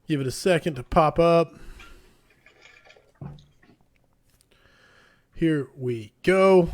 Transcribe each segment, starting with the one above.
Give it a second to pop up. Here we go.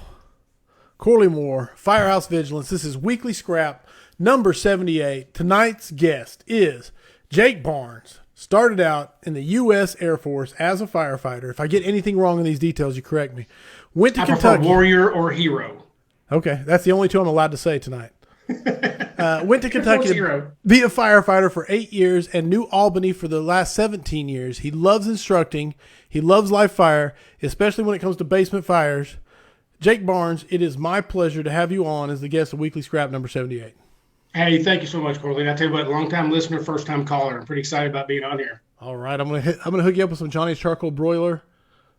Corley Moore, Firehouse Vigilance. This is Weekly Scrap number 78. Tonight's guest is Jake Barnes. Started out in the U.S. Air Force as a firefighter. If I get anything wrong in these details, you correct me. Went to Kentucky. Prefer warrior or hero. Okay, that's the only two I'm allowed to say tonight. Went to Kentucky to be a firefighter for 8 years and New Albany for the last 17 years. He loves instructing. He loves live fire, especially when it comes to basement fires. Jake Barnes, it is my pleasure to have you on as the guest of Weekly Scrap number 78. Hey, thank you so much, Corley. I tell you what, long-time listener, first-time caller. I'm pretty excited about being on here. All right, I'm gonna hook you up with some Johnny's Charcoal Broiler.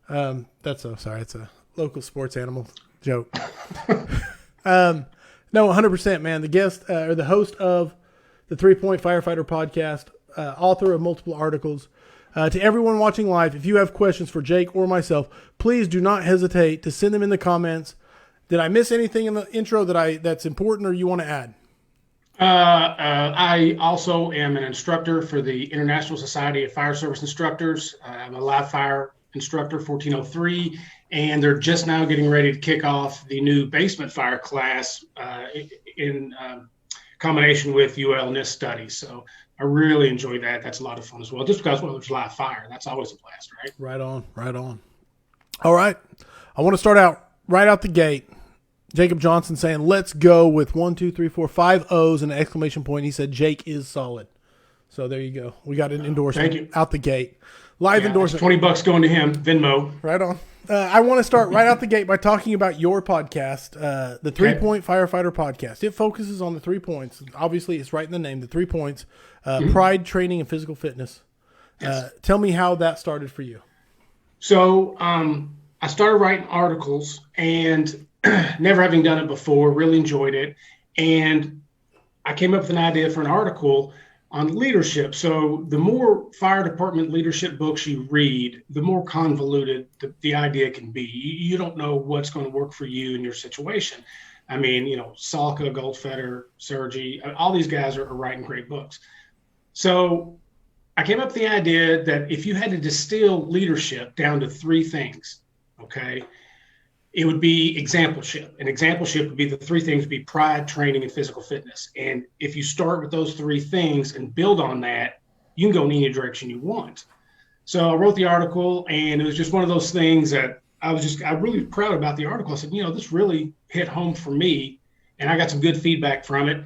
It's a local sports animal joke. No, 100%, man. The guest or the host of the Point Firefighter podcast, author of multiple articles. To everyone watching live, if you have questions for Jake or myself, please do not hesitate to send them in the comments. Did I miss anything in the intro that's important or you want to add? I also am an instructor for the International Society of Fire Service Instructors. I'm a live fire instructor, 1403, and they're just now getting ready to kick off the new basement fire class in combination with UL NIST studies. So I really enjoy that. That's a lot of fun as well. Just because, there's live fire. That's always a blast, right? Right on. All right. I want to start out right out the gate. Jacob Johnson saying, let's go with 1, 2, 3, 4, 5 O's and an exclamation point. He said, Jake is solid. So there you go. We got an endorsement out the gate. Live endorsement. $20 going to him, Venmo. Right on. I want to start right out the gate by talking about your podcast, the 3-Point Firefighter podcast. It focuses on the 3 points. Obviously, it's right in the name, the 3 points, pride, training, and physical fitness. Yes. Tell me how that started for you. So I started writing articles and never having done it before, really enjoyed it. And I came up with an idea for an article on leadership. So the more fire department leadership books you read, the more convoluted the idea can be. You don't know what's going to work for you in your situation. I mean, Salka, Goldfeder, Sergi, all these guys are writing great books. So I came up with the idea that if you had to distill leadership down to 3 things, okay, it would be exampleship. And exampleship would be the 3 things would be pride, training, and physical fitness. And if you start with those 3 things and build on that, you can go in any direction you want. So I wrote the article, and it was just one of those things that I'm really proud about the article. I said, this really hit home for me, and I got some good feedback from it.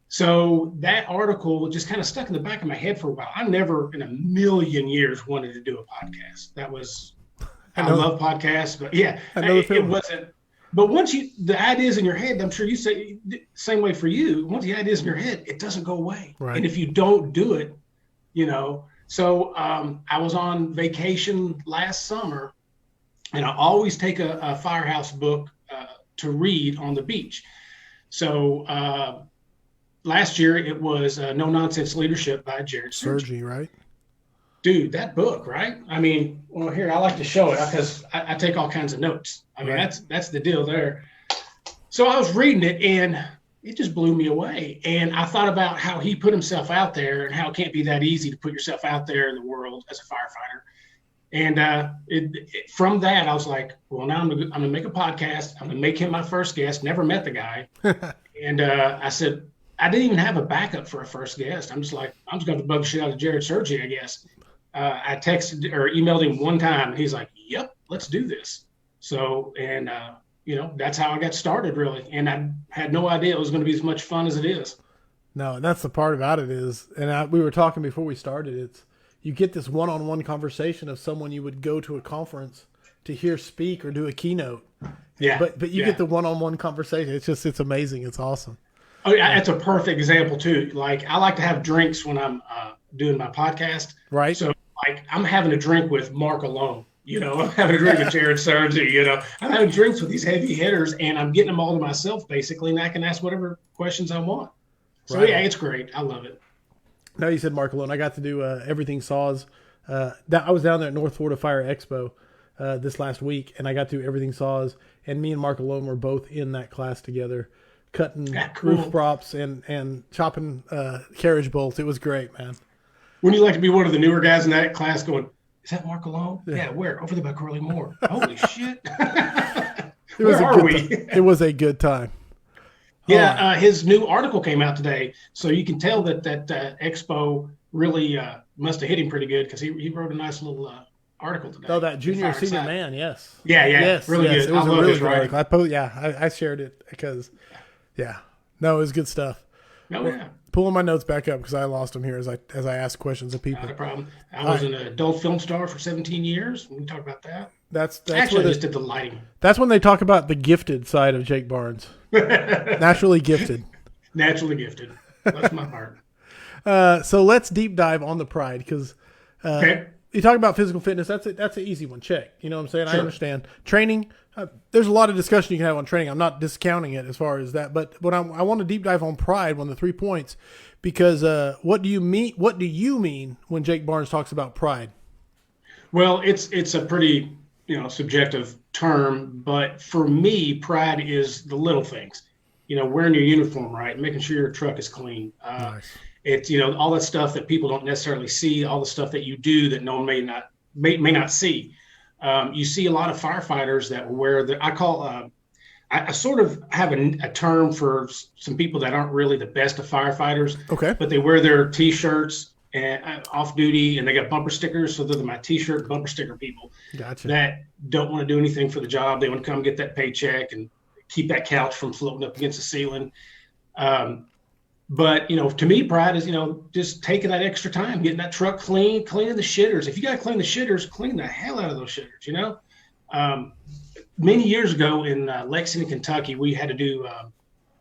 So that article just kind of stuck in the back of my head for a while. I never in a million years wanted to do a podcast. I love podcasts, but it wasn't. But once the ideas in your head, I'm sure you say same way for you. Once the ideas in your head, it doesn't go away. Right. And if you don't do it, So I was on vacation last summer, and I always take a Firehouse book to read on the beach. So last year it was No Nonsense Leadership by Jared Sergi, right? Dude, that book, right? I mean, well, here, I like to show it because I take all kinds of notes. I mean, that's the deal there. So I was reading it, and it just blew me away. And I thought about how he put himself out there and how it can't be that easy to put yourself out there in the world as a firefighter. And from that, I was like, well, now I'm gonna make a podcast. I'm going to make him my first guest. Never met the guy. And I said, I didn't even have a backup for a first guest. I'm just going to bug the shit out of Jared Sergi, I guess. I texted or emailed him one time, and he's like, yep, let's do this. So, and that's how I got started, really. And I had no idea it was going to be as much fun as it is. No, and that's the part about it is, and we were talking before we started, you get this one-on-one conversation of someone you would go to a conference to hear speak or do a keynote. Yeah. But you get the one-on-one conversation. It's amazing. It's awesome. Oh, yeah, that's a perfect example too. Like, I like to have drinks when I'm doing my podcast. Right. So like I'm having a drink with Mark alone, I'm having a drink with Jared Sergi, I'm having drinks with these heavy hitters, and I'm getting them all to myself basically, and I can ask whatever questions I want. So yeah, it's great. I love it. Now you said Mark alone. I got to do Everything Saws. I was down there at North Florida Fire Expo this last week, and I got to do Everything Saws, and me and Mark alone were both in that class together, cutting roof props and chopping carriage bolts. It was great, man. Wouldn't you like to be one of the newer guys in that class going, is that Mark Alone? Yeah, where? Over there by Curly Moore. Holy shit. Where are we? It was a good time. Yeah, his new article came out today, so you can tell that Expo really must have hit him pretty good because he wrote a nice little article today. Oh, that junior senior man, yes. Yeah, yes, really yes. good. It was I a love really his good writing. article. I shared it because, no, it was good stuff. Oh, yeah. Pulling my notes back up because I lost them here as I asked questions of people. Not a problem. I was an adult film star for 17 years. We can talk about that. That's actually, I just did the lighting. That's when they talk about the gifted side of Jake Barnes. Naturally gifted. Naturally gifted. That's my part. So let's deep dive on the Pride because you talk about physical fitness. That's an easy one. Check. You know what I'm saying? Sure. I understand. Training. There's a lot of discussion you can have on training. I'm not discounting it as far as that, but I want to deep dive on Pride, one of the 3 points, because what do you mean? What do you mean when Jake Barnes talks about Pride? Well, it's a pretty subjective term, but for me, pride is the little things. Wearing your uniform right, making sure your truck is clean. Nice. It's all that stuff that people don't necessarily see, all the stuff that you do that no one may not see. You see a lot of firefighters that wear I sort of have a term for some people that aren't really the best of firefighters. Okay. But they wear their T-shirts and off duty, and they got bumper stickers. So they're my T-shirt bumper sticker people. Gotcha. That don't want to do anything for the job. They want to come get that paycheck and keep that couch from floating up against the ceiling. But to me, pride is just taking that extra time, getting that truck clean, cleaning the shitters. If you got to clean the shitters, clean the hell out of those shitters. Many years ago in Lexington, Kentucky, we had to do.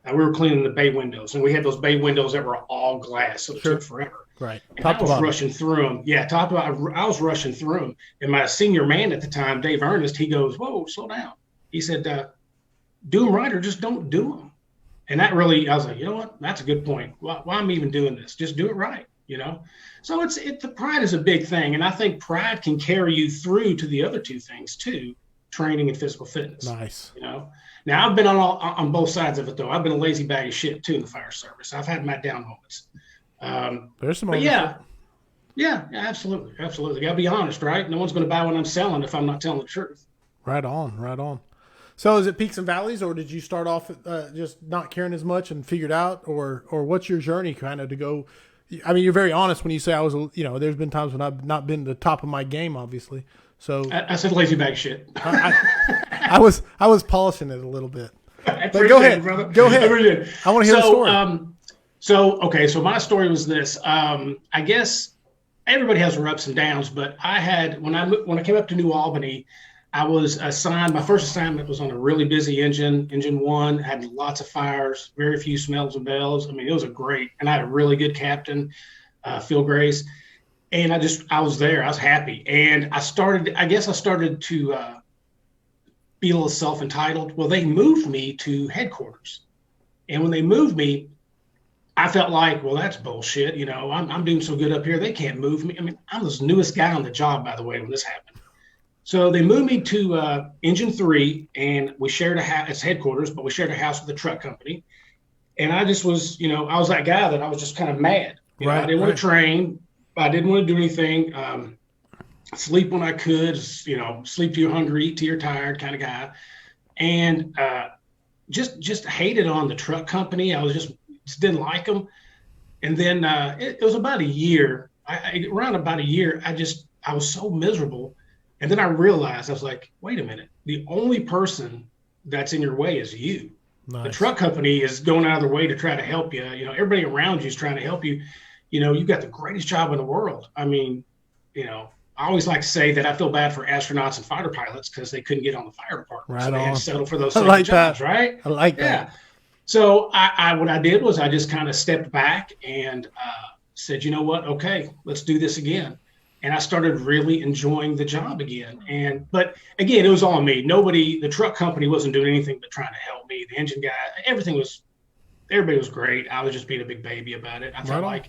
We were cleaning the bay windows, and we had those bay windows that were all glass, so it took forever. Right. And I was rushing through them. Yeah, I was rushing through them. And my senior man at the time, Dave Ernest, he goes, "Whoa, slow down." He said, "Do them right, or just don't do them." And that really, I was like, you know what? That's a good point. Why am I even doing this? Just do it right, So the pride is a big thing, and I think pride can carry you through to the other two things too, training and physical fitness. Nice. Now I've been on both sides of it though. I've been a lazy bag of shit too in the fire service. I've had my down moments. There's some. But yeah, absolutely. Got to be honest, right? No one's going to buy what I'm selling if I'm not telling the truth. Right on. So is it peaks and valleys, or did you start off just not caring as much and figured out, or what's your journey kind of to go? I mean, you're very honest when you say I was, there's been times when I've not been the top of my game, obviously. So I said lazy bag of shit. I was polishing it a little bit. But go ahead, brother. Go ahead. I want to hear the story. So my story was this. I guess everybody has their ups and downs, but I had when I came up to New Albany, I was assigned. My first assignment was on a really busy engine one, had lots of fires, very few smells and bells. I mean, it was and I had a really good captain, Phil Grace, and I was there. I was happy, and I started to be a little self-entitled. Well, they moved me to headquarters, and when they moved me, I felt like, well, that's bullshit. I'm doing so good up here, they can't move me. I mean, I'm the newest guy on the job, by the way, when this happened. So they moved me to Engine 3, and we shared a house. It's headquarters, but we shared a house with a truck company. And I just was, I was that guy that I was just kind of mad. I didn't want to train. I didn't want to do anything. Sleep when I could, sleep till you're hungry, eat till you're tired kind of guy. And just hated on the truck company. I was just didn't like them. And then it was about a year. Around about a year, I was so miserable. And then I realized, I was like, wait a minute. The only person that's in your way is you. Nice. The truck company is going out of their way to try to help you. Everybody around you is trying to help you. You've got the greatest job in the world. I mean, I always like to say that I feel bad for astronauts and fighter pilots because they couldn't get on the fire department. So they had to settle for those jobs, right? I like that. So what I did was I just kind of stepped back and said, you know what? Okay, let's do this again. And I started really enjoying the job again. But again, it was all me. The truck company wasn't doing anything but trying to help me. The engine guy, everybody was great. I was just being a big baby about it. I felt like,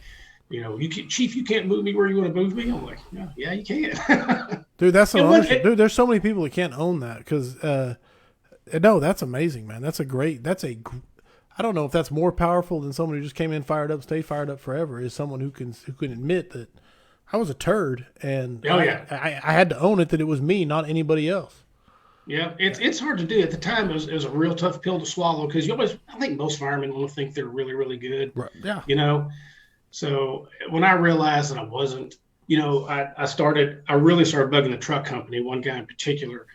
Chief, you can't move me where you want to move me. I'm like, yeah, you can. Dude, that's so ownership. Dude, there's so many people that can't own that because, no, that's amazing, man. I don't know if that's more powerful than someone who just came in fired up, stay fired up forever, is someone who can admit that, I was a turd, and Oh yeah. I had to own it that it was me, not anybody else. Yeah, it's hard to do. At the time, it was a real tough pill to swallow because I think most firemen want to think they're really, really good, Right. Yeah. you know? So when I realized that I wasn't, I really started bugging the truck company, one guy in particular,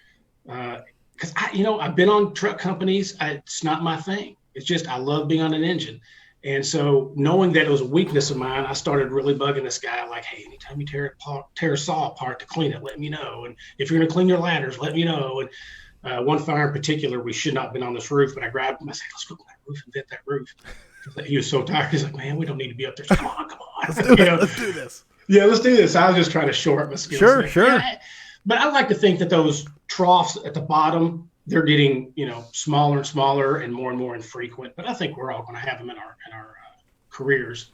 because I've been on truck companies. It's not my thing. It's just, I love being on an engine. And so knowing that it was a weakness of mine, I started really bugging this guy like, hey, anytime you tear a saw apart to clean it, let me know. And if you're going to clean your ladders, let me know. And one fire in particular, we should not have been on this roof, but I grabbed him. I said, let's go to that roof and vet that roof. He was so tired. He's like, man, we don't need to be up there. Come on. Let's do it. Let's do this. Yeah, let's do this. I was just trying to shore up my skills. Sure. Yeah, but I like to think that those troughs at the bottom, they're getting, smaller and smaller and more infrequent. But I think we're all going to have them in our careers.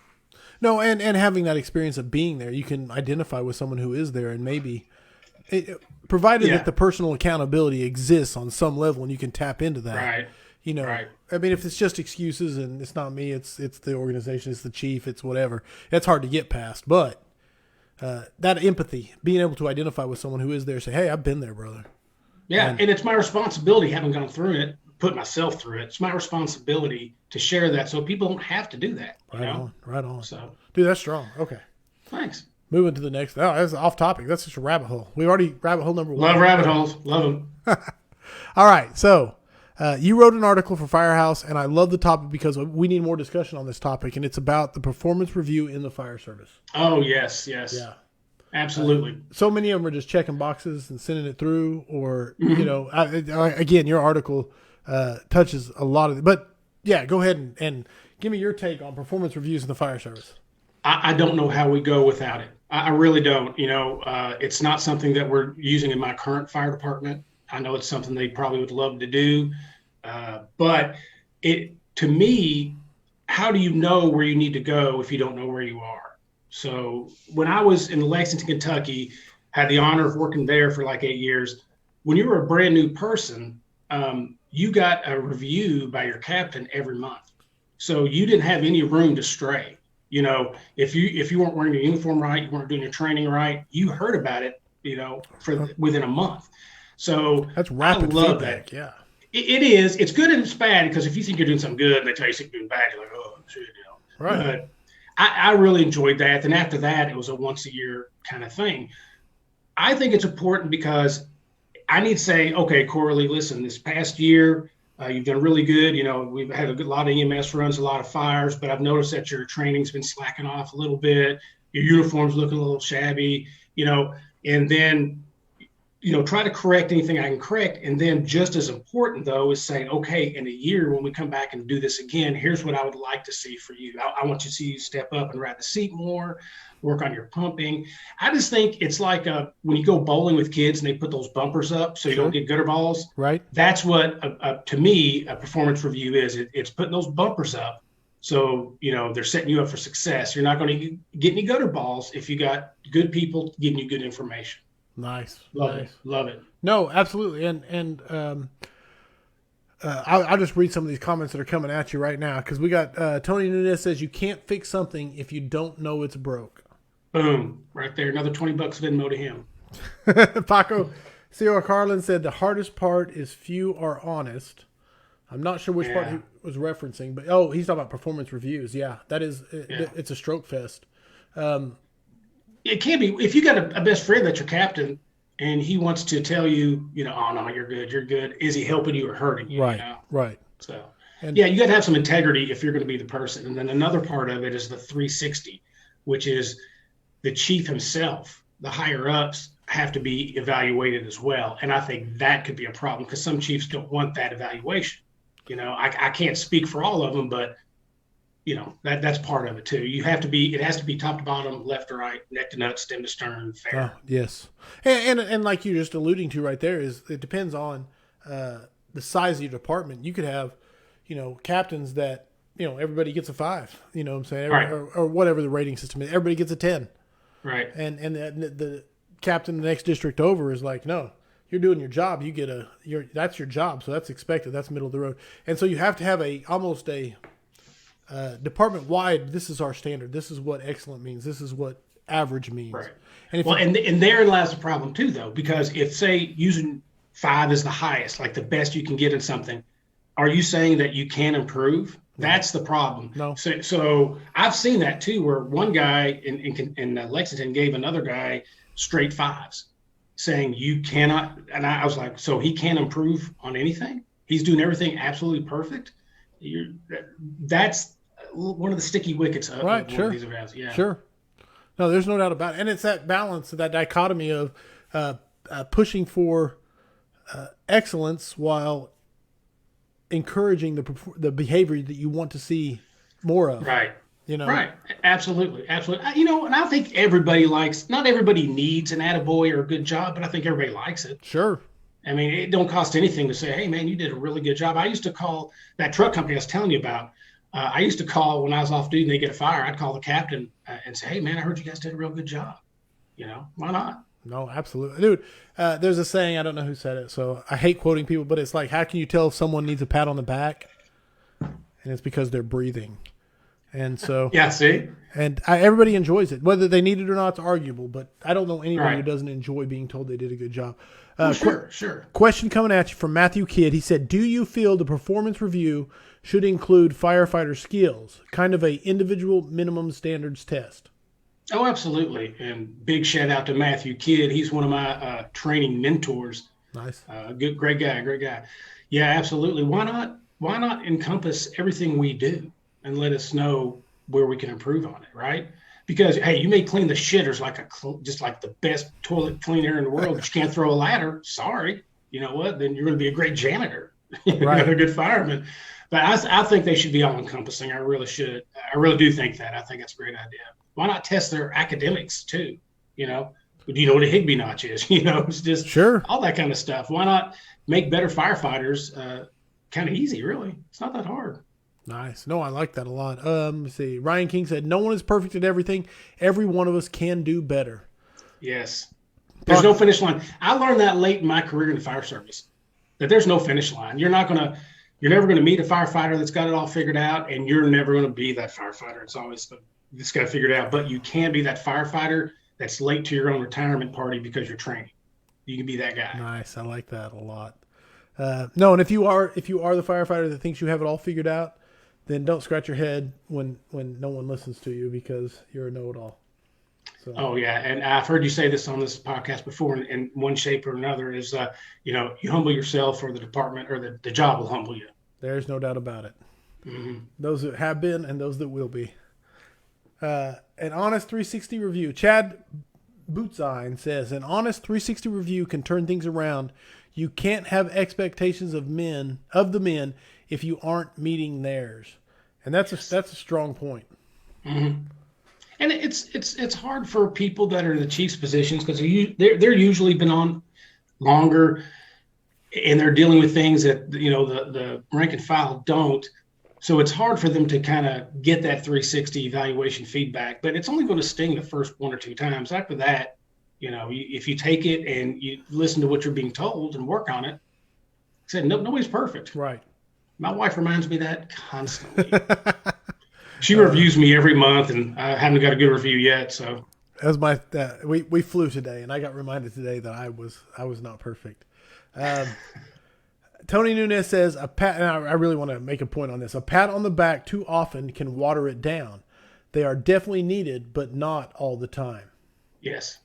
No, and having that experience of being there, you can identify with someone who is there, and maybe, provided that the personal accountability exists on some level, and you can tap into that. Right. Right. I mean, if it's just excuses and it's not me, it's the organization, it's the chief, it's whatever. That's hard to get past. But that empathy, being able to identify with someone who is there, say, hey, I've been there, brother. Yeah, and it's my responsibility, having gone through it, put myself through it. It's my responsibility to share that so people don't have to do that. Right on. So, dude, that's strong. Okay. Thanks. Moving to the next. Oh, that's off topic. That's just a rabbit hole. We already rabbit hole number 1. Love rabbit holes. Love them. All right. So you wrote an article for Firehouse, and I love the topic because we need more discussion on this topic, and it's about the performance review in the fire service. Oh, yes. Yeah. Absolutely. So many of them are just checking boxes and sending it through, or, again, your article touches a lot of it. But, yeah, go ahead and give me your take on performance reviews in the fire service. I don't know how we go without it. I really don't. It's not something that we're using in my current fire department. I know it's something they probably would love to do. But to me, how do you know where you need to go if you don't know where you are? So when I was in Lexington, Kentucky, had the honor of working there for like 8 years. When you were a brand new person, you got a review by your captain every month. So you didn't have any room to stray. If you weren't wearing your uniform right, you weren't doing your training right, you heard about it, within a month. So that's rapid feedback. That. Yeah, it is. It's good and it's bad because if you think you're doing something good and they tell you something bad, you're like, oh shit, Right. But I really enjoyed that. And after that, it was a once a year kind of thing. I think it's important because I need to say, okay, Coralie, listen, this past year, you've done really good. We've had a lot of EMS runs, a lot of fires, but I've noticed that your training's been slacking off a little bit. Your uniform's looking a little shabby, and then, try to correct anything I can correct. And then just as important, though, is saying, okay, in a year when we come back and do this again, here's what I would like to see for you. I want you to see you step up and ride the seat more, work on your pumping. I just think it's like when you go bowling with kids and they put those bumpers up so you don't get gutter balls. Right. That's what, to me, a performance review is. It's putting those bumpers up so, they're setting you up for success. You're not going to get any gutter balls if you got good people giving you good information. Nice. Love it. No, absolutely. And I'll just read some of these comments that are coming at you right now because we got Tony Nunez says you can't fix something if you don't know it's broke. Boom. Right there. Another $20 Venmo to him. Paco C.R. Carlin said the hardest part is few are honest. I'm not sure which part he was referencing, but he's talking about performance reviews. Yeah, that is, it's a stroke fest. It can be. If you got a best friend that's your captain and he wants to tell you, oh, no, you're good. Is he helping you or hurting you? Right, right. So, you got to have some integrity if you're going to be the person. And then another part of it is the 360, which is the chief himself, the higher ups have to be evaluated as well. And I think that could be a problem because some chiefs don't want that evaluation. I can't speak for all of them, but that's part of it too. It has to be top to bottom, left to right, neck to nut, stem to stern, fair. Yes. And like you're just alluding to right there is it depends on the size of your department. You could have, captains that, everybody gets a 5, what I'm saying? Right. Or whatever the rating system is. Everybody gets a 10. Right. And the captain in the next district over is like, no, you're doing your job. You get that's your job. So that's expected. That's middle of the road. And so you have to have almost a department wide. This is our standard. This is what excellent means. This is what average means. Right. And if well, and therein lies the problem too, though, because if, say, using 5 is the highest, like the best you can get in something, are you saying that you can improve? No. That's the problem. No. So I've seen that too, where one guy in Lexington gave another guy straight 5s, saying you cannot. And I was like, so he can't improve on anything? He's doing everything absolutely perfect? That's one of the sticky wickets of right. one Sure. of these events. Yeah. Sure. No, there's no doubt about it. And it's that balance, that dichotomy of pushing for excellence while encouraging the behavior that you want to see more of. Right. You know. Right. Absolutely. Absolutely. You know, and I think not everybody needs an attaboy or a good job, but I think everybody likes it. Sure. I mean, it don't cost anything to say, hey, man, you did a really good job. I used to call that truck company I was telling you about. I used to call when I was off duty and they get a fire. I'd call the captain and say, hey, man, I heard you guys did a real good job. You know, why not? No, absolutely. Dude, there's a saying, I don't know who said it, so I hate quoting people, but it's like, how can you tell if someone needs a pat on the back? And it's because they're breathing. And so. Yeah, see? And everybody enjoys it. Whether they need it or not, it's arguable, but I don't know anybody who doesn't enjoy being told they did a good job. Sure. Question coming at you from Matthew Kidd. He said, do you feel the performance review should include firefighter skills, kind of a individual minimum standards test? Oh, absolutely. And big shout out to Matthew Kidd. He's one of my training mentors. Nice. Great guy. Yeah, absolutely. Why not encompass everything we do and let us know where we can improve on it, right? Because, hey, you may clean the shitters just like the best toilet cleaner in the world, but you can't throw a ladder. Sorry. You know what? Then you're going to be a great janitor, right. A good fireman. But I think they should be all encompassing. I really should. I really do think that. I think that's a great idea. Why not test their academics too? You know, do you know what a Higby notch is? You know, it's just sure. All that kind of stuff. Why not make better firefighters kind of easy, really? It's not that hard. Nice. No, I like that a lot. Let's see. Ryan King said, no one is perfect at everything. Every one of us can do better. Yes. There's no finish line. I learned that late in my career in the fire service, that there's no finish line. You're never going to meet a firefighter that's got it all figured out, and you're never going to be that firefighter. It's always just got to figure it out. But you can be that firefighter that's late to your own retirement party because you're training. You can be that guy. Nice. I like that a lot. No, and if you are the firefighter that thinks you have it all figured out, then don't scratch your head when no one listens to you, because you're a know-it-all. So. Oh yeah, and I've heard you say this on this podcast before, in one shape or another, is you humble yourself, or the department or the job will humble you. There's no doubt about it. Mm-hmm. Those that have been and those that will be. An honest 360 review. Chad Bootsine says, an honest 360 review can turn things around. You can't have expectations of the men if you aren't meeting theirs. And that's a strong point. Mm-hmm. And it's hard for people that are in the chief's positions, because they're usually been on longer, and they're dealing with things that the rank and file don't. So it's hard for them to kind of get that 360 evaluation feedback. But it's only going to sting the first 1 or 2 times. After that, if you take it and you listen to what you're being told and work on it, like I said, nobody's perfect. Right. My wife reminds me that constantly. She reviews me every month, and I haven't got a good review yet. So that was my we flew today, and I got reminded today that I was not perfect. Tony Nunez says, a pat, and I really want to make a point on this. A pat on the back too often can water it down. They are definitely needed, but not all the time. Yes.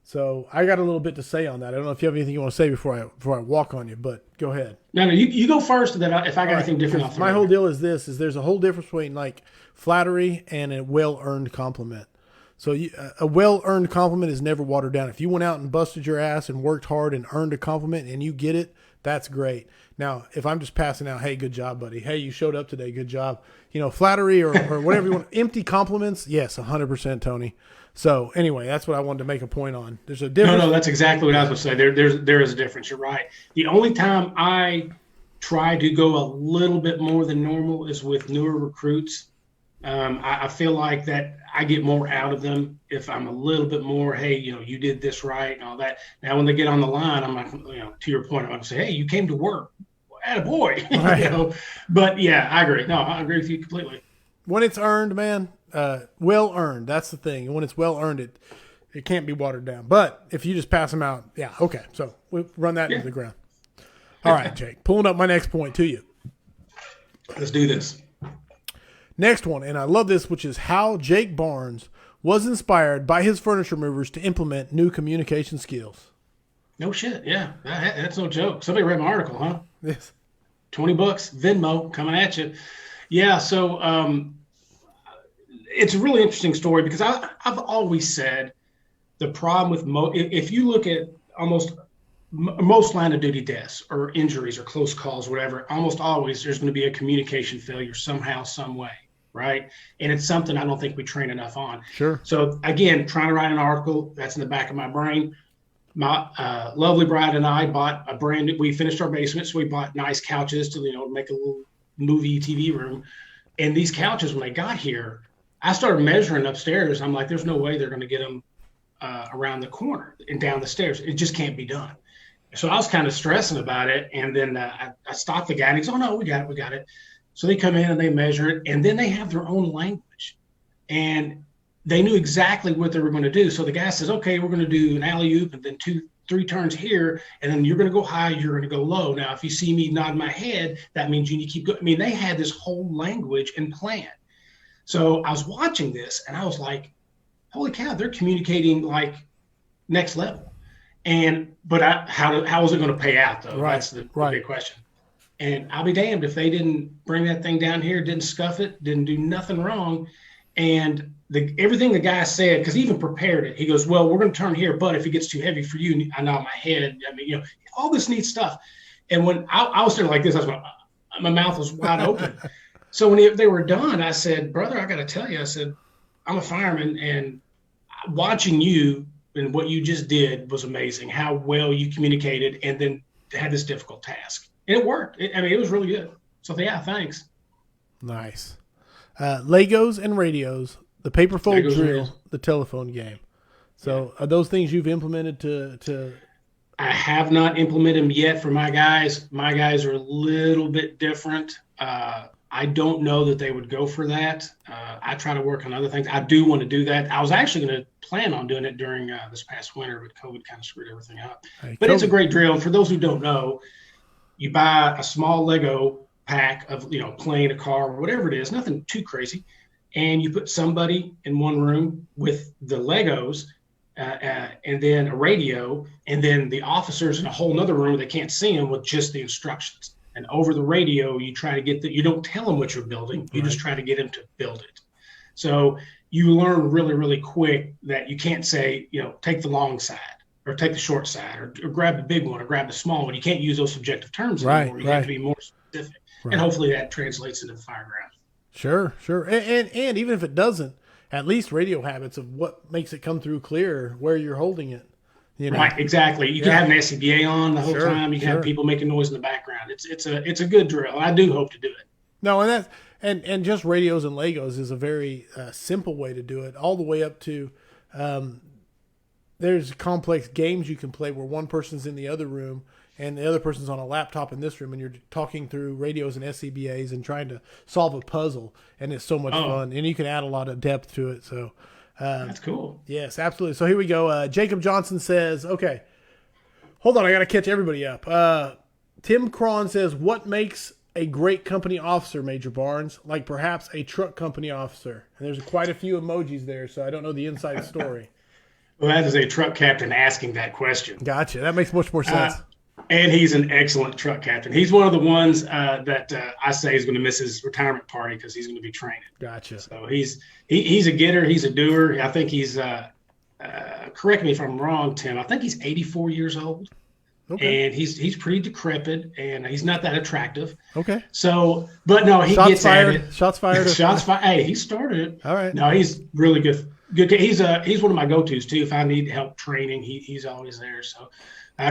So I got a little bit to say on that. I don't know if you have anything you want to say before I walk on you, but go ahead. No, you go first. Then if I got anything different, I'll throw my whole deal is this: there's a whole difference between like flattery and a well-earned compliment. So a well-earned compliment is never watered down. If you went out and busted your ass and worked hard and earned a compliment and you get it, that's great. Now, if I'm just passing out, hey, good job, buddy. Hey, you showed up today. Good job. Flattery or whatever you want. Empty compliments. Yes, 100%, Tony. So anyway, that's what I wanted to make a point on. There's a difference. No, that's exactly what I was going to say. There is a difference. You're right. The only time I try to go a little bit more than normal is with newer recruits. I feel like that I get more out of them if I'm a little bit more, hey, you did this right and all that. Now, when they get on the line, I'm like, to your point, I'm going to say, hey, you came to work. Attaboy. Right. But yeah, I agree. No, I agree with you completely. When it's earned, man, well earned. That's the thing. And when it's well earned, It can't be watered down. But if you just pass them out, yeah, okay. So we run that into the ground. All right, Jake. Pulling up my next point to you. Let's do this. Next one, and I love this, which is how Jake Barnes was inspired by his furniture movers to implement new communication skills. No shit. Yeah, that's no joke. Somebody read my article, huh? Yes. $20, Venmo coming at you. Yeah. So it's a really interesting story because I've always said the problem with if you look at most line of duty deaths or injuries or close calls, whatever, almost always there's going to be a communication failure somehow, some way. Right. And it's something I don't think we train enough on. Sure. So again, trying to write an article that's in the back of my brain. My lovely bride and I bought we finished our basement. So we bought nice couches to, make a little movie TV room. And these couches, when they got here, I started measuring upstairs. I'm like, there's no way they're going to get them around the corner and down the stairs. It just can't be done. So I was kind of stressing about it. And then I stopped the guy and he's, oh no, we got it. So they come in and they measure it, and then they have their own language. And they knew exactly what they were going to do. So the guy says, okay, we're going to do an alley-oop and then 2-3 turns here, and then you're going to go high, you're going to go low. Now, if you see me nod my head, that means you need to keep going. I mean, they had this whole language and plan. So I was watching this, and I was like, holy cow, they're communicating like next level. But how is it going to pay out, though? Right, That's the big question. And I'll be damned if they didn't bring that thing down here, didn't scuff it, didn't do nothing wrong. And everything the guy said, because he even prepared it, he goes, well, we're going to turn here, but if it gets too heavy for you, I nod my head. I mean, all this neat stuff. And when I was there like this, I was going, my mouth was wide open. So when they were done, I said, brother, I got to tell you, I said, I'm a fireman, and watching you and what you just did was amazing, how well you communicated and then had this difficult task. And it worked. It was really good. So, yeah, thanks. Nice. Legos and radios, the paper fold drill, the telephone game. So are those things you've implemented to? I have not implemented them yet for my guys. My guys are a little bit different. I don't know that they would go for that. I try to work on other things. I do want to do that. I was actually going to plan on doing it during this past winter, but COVID kind of screwed everything up. But it's a great drill. And for those who don't know, you buy a small Lego pack of, plane, a car, or whatever it is, nothing too crazy. And you put somebody in one room with the Legos and then a radio, and then the officers in a whole nother room, they can't see them, with just the instructions. And over the radio, you try to you don't tell them what you're building. You just try to get them to build it. So you learn really, really quick that you can't say, take the long side or take the short side or grab the big one or grab the small one. You can't use those subjective terms anymore. You have to be more specific. Right. And hopefully that translates into the fireground. Sure. And even if it doesn't, at least radio habits of what makes it come through clear where you're holding it. Right, exactly. You can have an SCBA on the whole time. You can have people making noise in the background. It's a good drill. I do hope to do it. No, and just radios and Legos is a very simple way to do it. All the way up to there's complex games you can play where one person's in the other room and the other person's on a laptop in this room, and you're talking through radios and SCBAs and trying to solve a puzzle, and it's so much fun. And you can add a lot of depth to it. So. That's cool. Yes, absolutely. So here we go. Jacob Johnson says, okay, hold on. I got to catch everybody up. Tim Cron says, what makes a great company officer, Major Barnes, like perhaps a truck company officer? And there's quite a few emojis there, so I don't know the inside story. Well, that is a truck captain asking that question. Gotcha. That makes much more sense. And he's an excellent truck captain. He's one of the ones that I say is going to miss his retirement party because he's going to be training. Gotcha. So he's a getter. He's a doer. I think he's correct me if I'm wrong, Tim. I think he's 84 years old. Okay. And he's pretty decrepit, and he's not that attractive. Okay. So, but no, he gets at it. Shots fired. Shots fired. Hey, he started it. All right. No, he's really good. Good. He's one of my go-tos too. If I need help training, he's always there. So.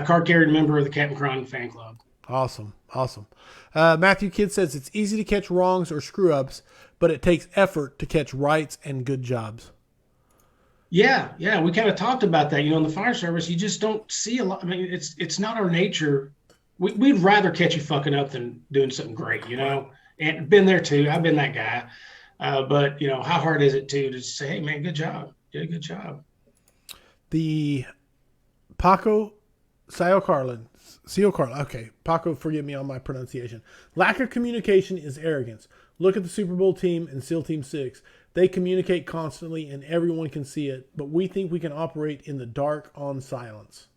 Card carrying member of the Captain Cron fan club. Awesome. Matthew Kidd says it's easy to catch wrongs or screw-ups, but it takes effort to catch rights and good jobs. Yeah. We kind of talked about that. In the fire service, you just don't see a lot. I mean, it's not our nature. We'd rather catch you fucking up than doing something great, And been there too. I've been that guy. But how hard is it to say, hey, man, good job. You did a good job. the Paco Seal Carlin. Okay, Paco, forgive me on my pronunciation. Lack of communication is arrogance. Look at the Super Bowl team and SEAL Team 6. They communicate constantly and everyone can see it, but we think we can operate in the dark on silence.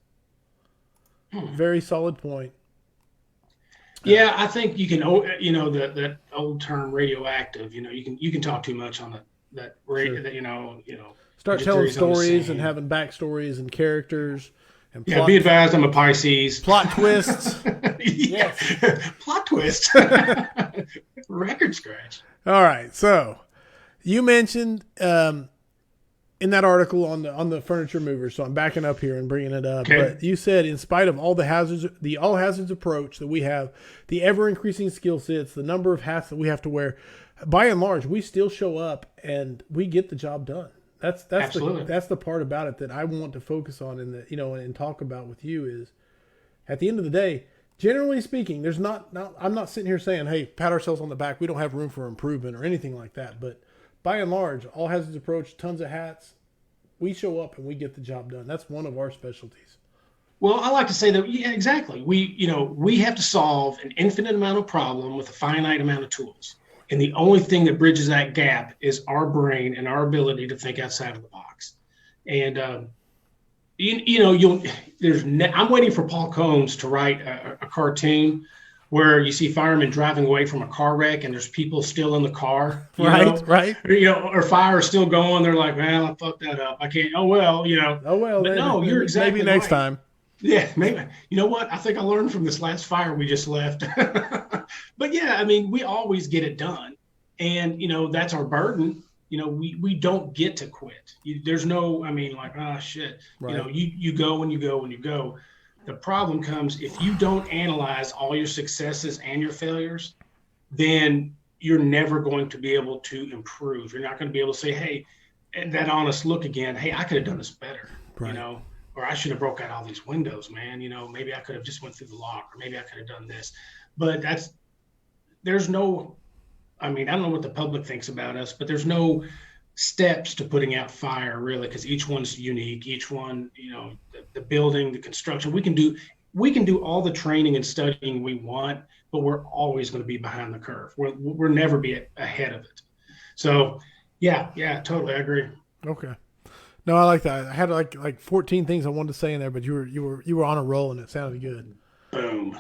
Very solid point. Yeah, I think you can, that old term radioactive, you can talk too much on that radio, sure. Start telling stories and having backstories and characters. And be advised, I'm a Pisces. Plot twists. Yes. Plot twist. Record scratch. All right. So you mentioned in that article on the furniture movers, so I'm backing up here and bringing it up. Okay. But you said, in spite of all the hazards, the all hazards approach that we have, the ever increasing skill sets, the number of hats that we have to wear, by and large, we still show up and we get the job done. That's the part about it that I want to focus on and talk about with you is, at the end of the day, generally speaking, there's I'm not sitting here saying, hey, pat ourselves on the back. We don't have room for improvement or anything like that. But by and large, all hazards approach, tons of hats. We show up and we get the job done. That's one of our specialties. Well, I like to say that, yeah, exactly. We have to solve an infinite amount of problem with a finite amount of tools. And the only thing that bridges that gap is our brain and our ability to think outside of the box. And, I'm waiting for Paul Combs to write a cartoon where you see firemen driving away from a car wreck and there's people still in the car. Right. Or fire is still going. They're like, well, I fucked that up. I can't. Oh, well. But no, you're exactly maybe next right. time. Yeah, maybe. You know what? I think I learned from this last fire we just left. But yeah, I mean, we always get it done. And, that's our burden. We don't get to quit. There's no, shit. Right. You go and you go and you go. The problem comes if you don't analyze all your successes and your failures, then you're never going to be able to improve. You're not going to be able to say, hey, that honest look again, hey, I could have done this better, right. Or I should have broke out all these windows, man. Maybe I could have just went through the lock, or maybe I could have done this. But there's no, I don't know what the public thinks about us, but there's no steps to putting out fire really, because each one's unique. Each one, the building, the construction, we can do all the training and studying we want, but we're always going to be behind the curve. We'll never be ahead of it. So yeah, totally, I agree. Okay. No, I like that. I had like 14 things I wanted to say in there, but you were on a roll and it sounded good. Boom.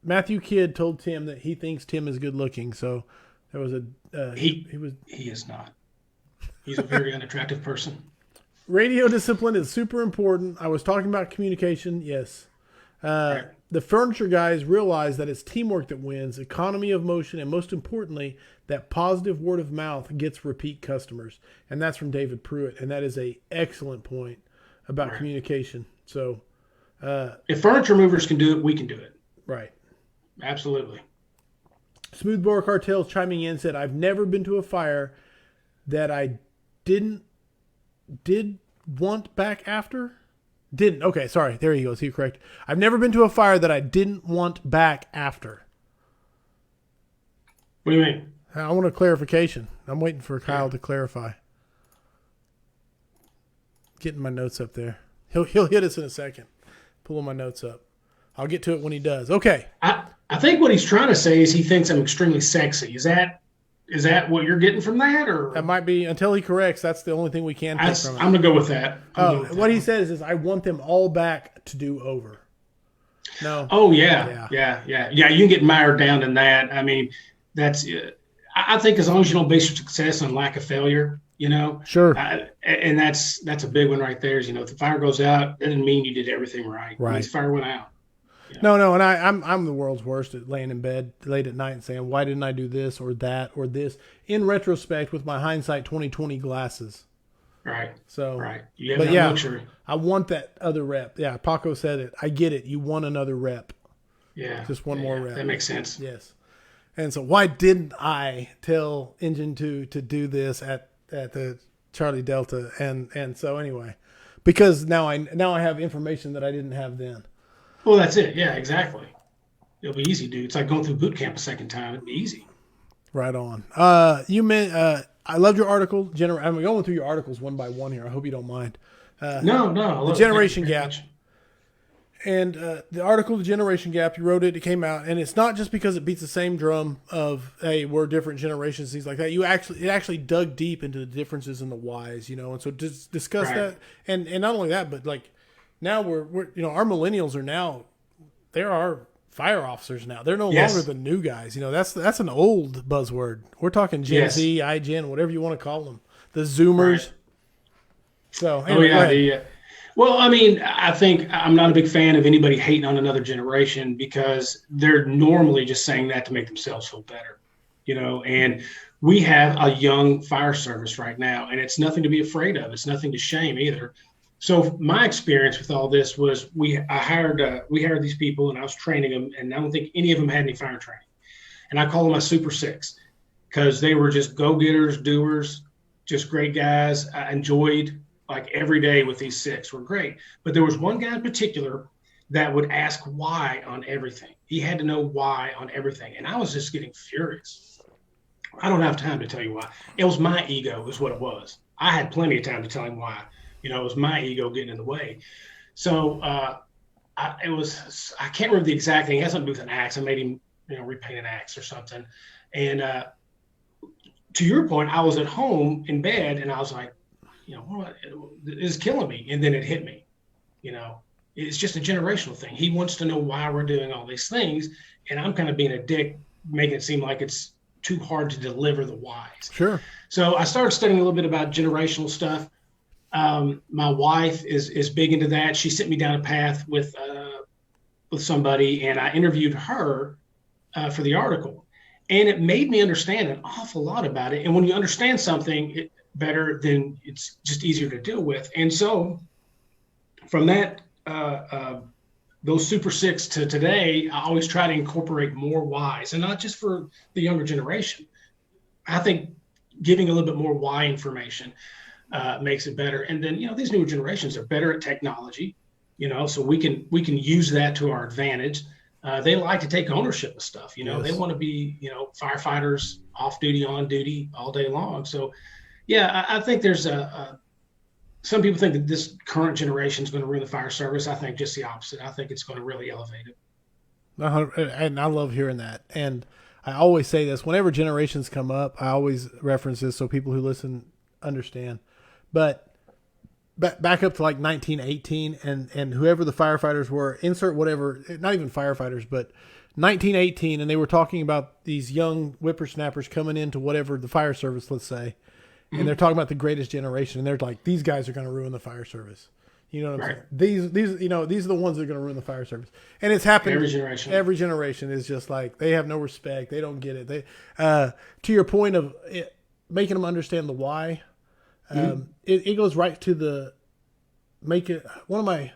Matthew Kidd told Tim that he thinks Tim is good looking, so there was he is not. He's a very unattractive person. Radio discipline is super important. I was talking about communication. Yes. Right. The furniture guys realize that it's teamwork that wins, economy of motion, and most importantly, that positive word of mouth gets repeat customers. And that's from David Pruitt. And that is an excellent point about communication. So, if furniture movers can do it, we can do it. Right. Absolutely. Smoothbore Cartels chiming in said, I've never been to a fire that I did want back after. Didn't. Okay, sorry. There he goes. He's correct. I've never been to a fire that I didn't want back after. What do you mean? I want a clarification. I'm waiting for Kyle to clarify. Getting my notes up there. He'll hit us in a second. Pulling my notes up. I'll get to it when he does. Okay. I think what he's trying to say is he thinks I'm extremely sexy. Is that what you're getting from that, or that might be until he corrects? That's the only thing we can take from it. I'm gonna go with that. What he says is, I want them all back to do over. No. Oh yeah. You can get mired down in that. That's. I think as long as you don't base your success on lack of failure, Sure. And that's a big one right there. Is if the fire goes out, that doesn't mean you did everything right. Right. It means the fire went out. No, and I'm the world's worst at laying in bed late at night and saying, why didn't I do this or that or this? In retrospect, with my hindsight 20/20 glasses. Right. So, right. You have that luxury. I want that other rep. Yeah, Paco said it. I get it. You want another rep. Yeah. Just one more rep. That makes sense. Yes. And so why didn't I tell Engine 2 to do this at the Charlie Delta? And so anyway, because now I have information that I didn't have then. Well, that's it. Yeah, exactly. It'll be easy, dude. It's like going through boot camp a second time. It'd be easy. Right on. I I loved your article. I'm going through your articles one by one here. I hope you don't mind. No. The generation gap. And the article, The Generation Gap, you wrote it, it came out, and it's not just because it beats the same drum of, hey, we're different generations, things like that. It actually dug deep into the differences in the whys, and so discuss that. And not only that, but like now we're our millennials are now, there are fire officers now. They're no longer the new guys. That's an old buzzword. We're talking Gen Z, iGen, whatever you want to call them. The Zoomers. Right. So, anyway, well, I mean, I think I'm not a big fan of anybody hating on another generation because they're normally just saying that to make themselves feel better, and we have a young fire service right now, and it's nothing to be afraid of. It's nothing to shame either. So my experience with all this was we hired these people and I was training them, and I don't think any of them had any fire training. And I call them my Super Six because they were just go-getters, doers, just great guys. I enjoyed like every day with these six were great. But there was one guy in particular that would ask why on everything. He had to know why on everything. And I was just getting furious. I don't have time to tell you why. It was my ego is what it was. I had plenty of time to tell him why. It was my ego getting in the way. So I can't remember the exact thing. It has something to do with an axe. I made him, repaint an axe or something. And to your point, I was at home in bed and I was like, it's killing me. And then it hit me, it's just a generational thing. He wants to know why we're doing all these things. And I'm kind of being a dick, making it seem like it's too hard to deliver the whys. Sure. So I started studying a little bit about generational stuff. My wife is big into that. She sent me down a path with somebody, and I interviewed her for the article, and it made me understand an awful lot about it. And when you understand something better, then it's just easier to deal with. And so from that, those Super Six to today, I always try to incorporate more whys, and not just for the younger generation. I think giving a little bit more why information makes it better. And then, these newer generations are better at technology, so we can use that to our advantage. They like to take ownership of stuff, Yes. They want to be, firefighters off duty, on duty all day long. So, yeah, I think there's some people think that this current generation is going to ruin the fire service. I think just the opposite. I think it's going to really elevate it. And I love hearing that. And I always say this, whenever generations come up, I always reference this so people who listen understand. But back up to like 1918 and whoever the firefighters were, insert whatever, not even firefighters, but 1918, and they were talking about these young whippersnappers coming into whatever the fire service, let's say, and they're talking about the greatest generation, and they're like, these guys are going to ruin the fire service. You know what I'm saying? These are the ones that are going to ruin the fire service. And it's happened. Every generation is just like, they have no respect. They don't get it. They, to your point of making them understand the why, it goes right to one of my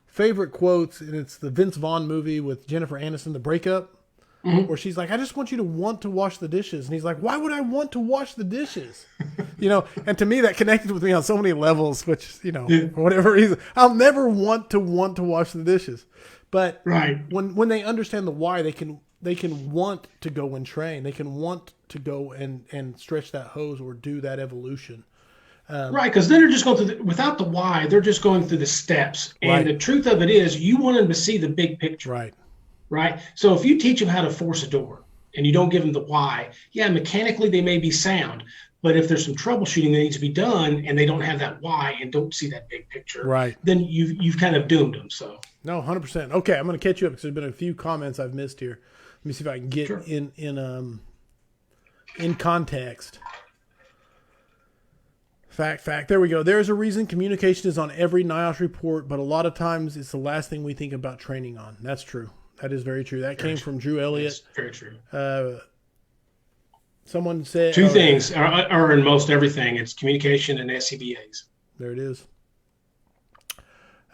favorite quotes, and it's the Vince Vaughn movie with Jennifer Aniston, The Breakup, where she's like, I just want you to want to wash the dishes. And he's like, why would I want to wash the dishes? And to me, that connected with me on so many levels, which, for whatever reason, I'll never want to wash the dishes. But when they understand the why, they can want to go and train. They can want to go and stretch that hose or do that evolution. Because then they're just going through without the why, they're just going through the steps. And the truth of it is, you want them to see the big picture. Right. So if you teach them how to force a door and you don't give them the why, mechanically they may be sound. But if there's some troubleshooting that needs to be done and they don't have that why and don't see that big picture, then you've kind of doomed them. So no, 100%. Okay, I'm going to catch you up because there's been a few comments I've missed here. Let me see if I can get in context. Fact. There we go. There's a reason communication is on every NIOSH report, but a lot of times it's the last thing we think about training on. That's true. That is very true. That came from Drew Elliott. That's very true. Someone said two things are in most everything. It's communication and SCBAs. There it is.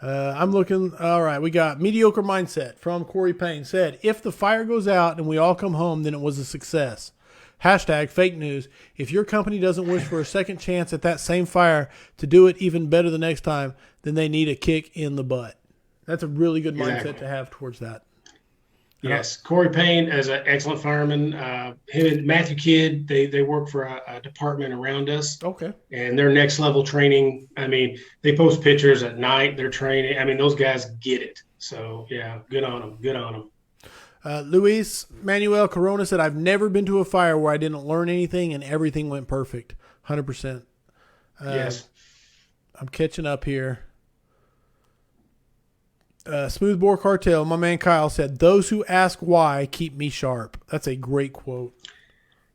I'm looking. All right. We got Mediocre Mindset from Corey Payne said, if the fire goes out and we all come home, then it was a success. #fake news. If your company doesn't wish for a second chance at that same fire to do it even better the next time, then they need a kick in the butt. That's a really good mindset to have towards that. Yes, Corey Payne is an excellent fireman. Him and Matthew Kidd, they work for a department around us. Okay. And their next level training. I mean, they post pictures at night. They're training. I mean, those guys get it. So yeah, good on them. Good on them. Luis Manuel Corona said, "I've never been to a fire where I didn't learn anything and everything went perfect." 100%. Yes. I'm catching up here. Smoothbore Cartel, my man Kyle said, "Those who ask why keep me sharp." That's a great quote.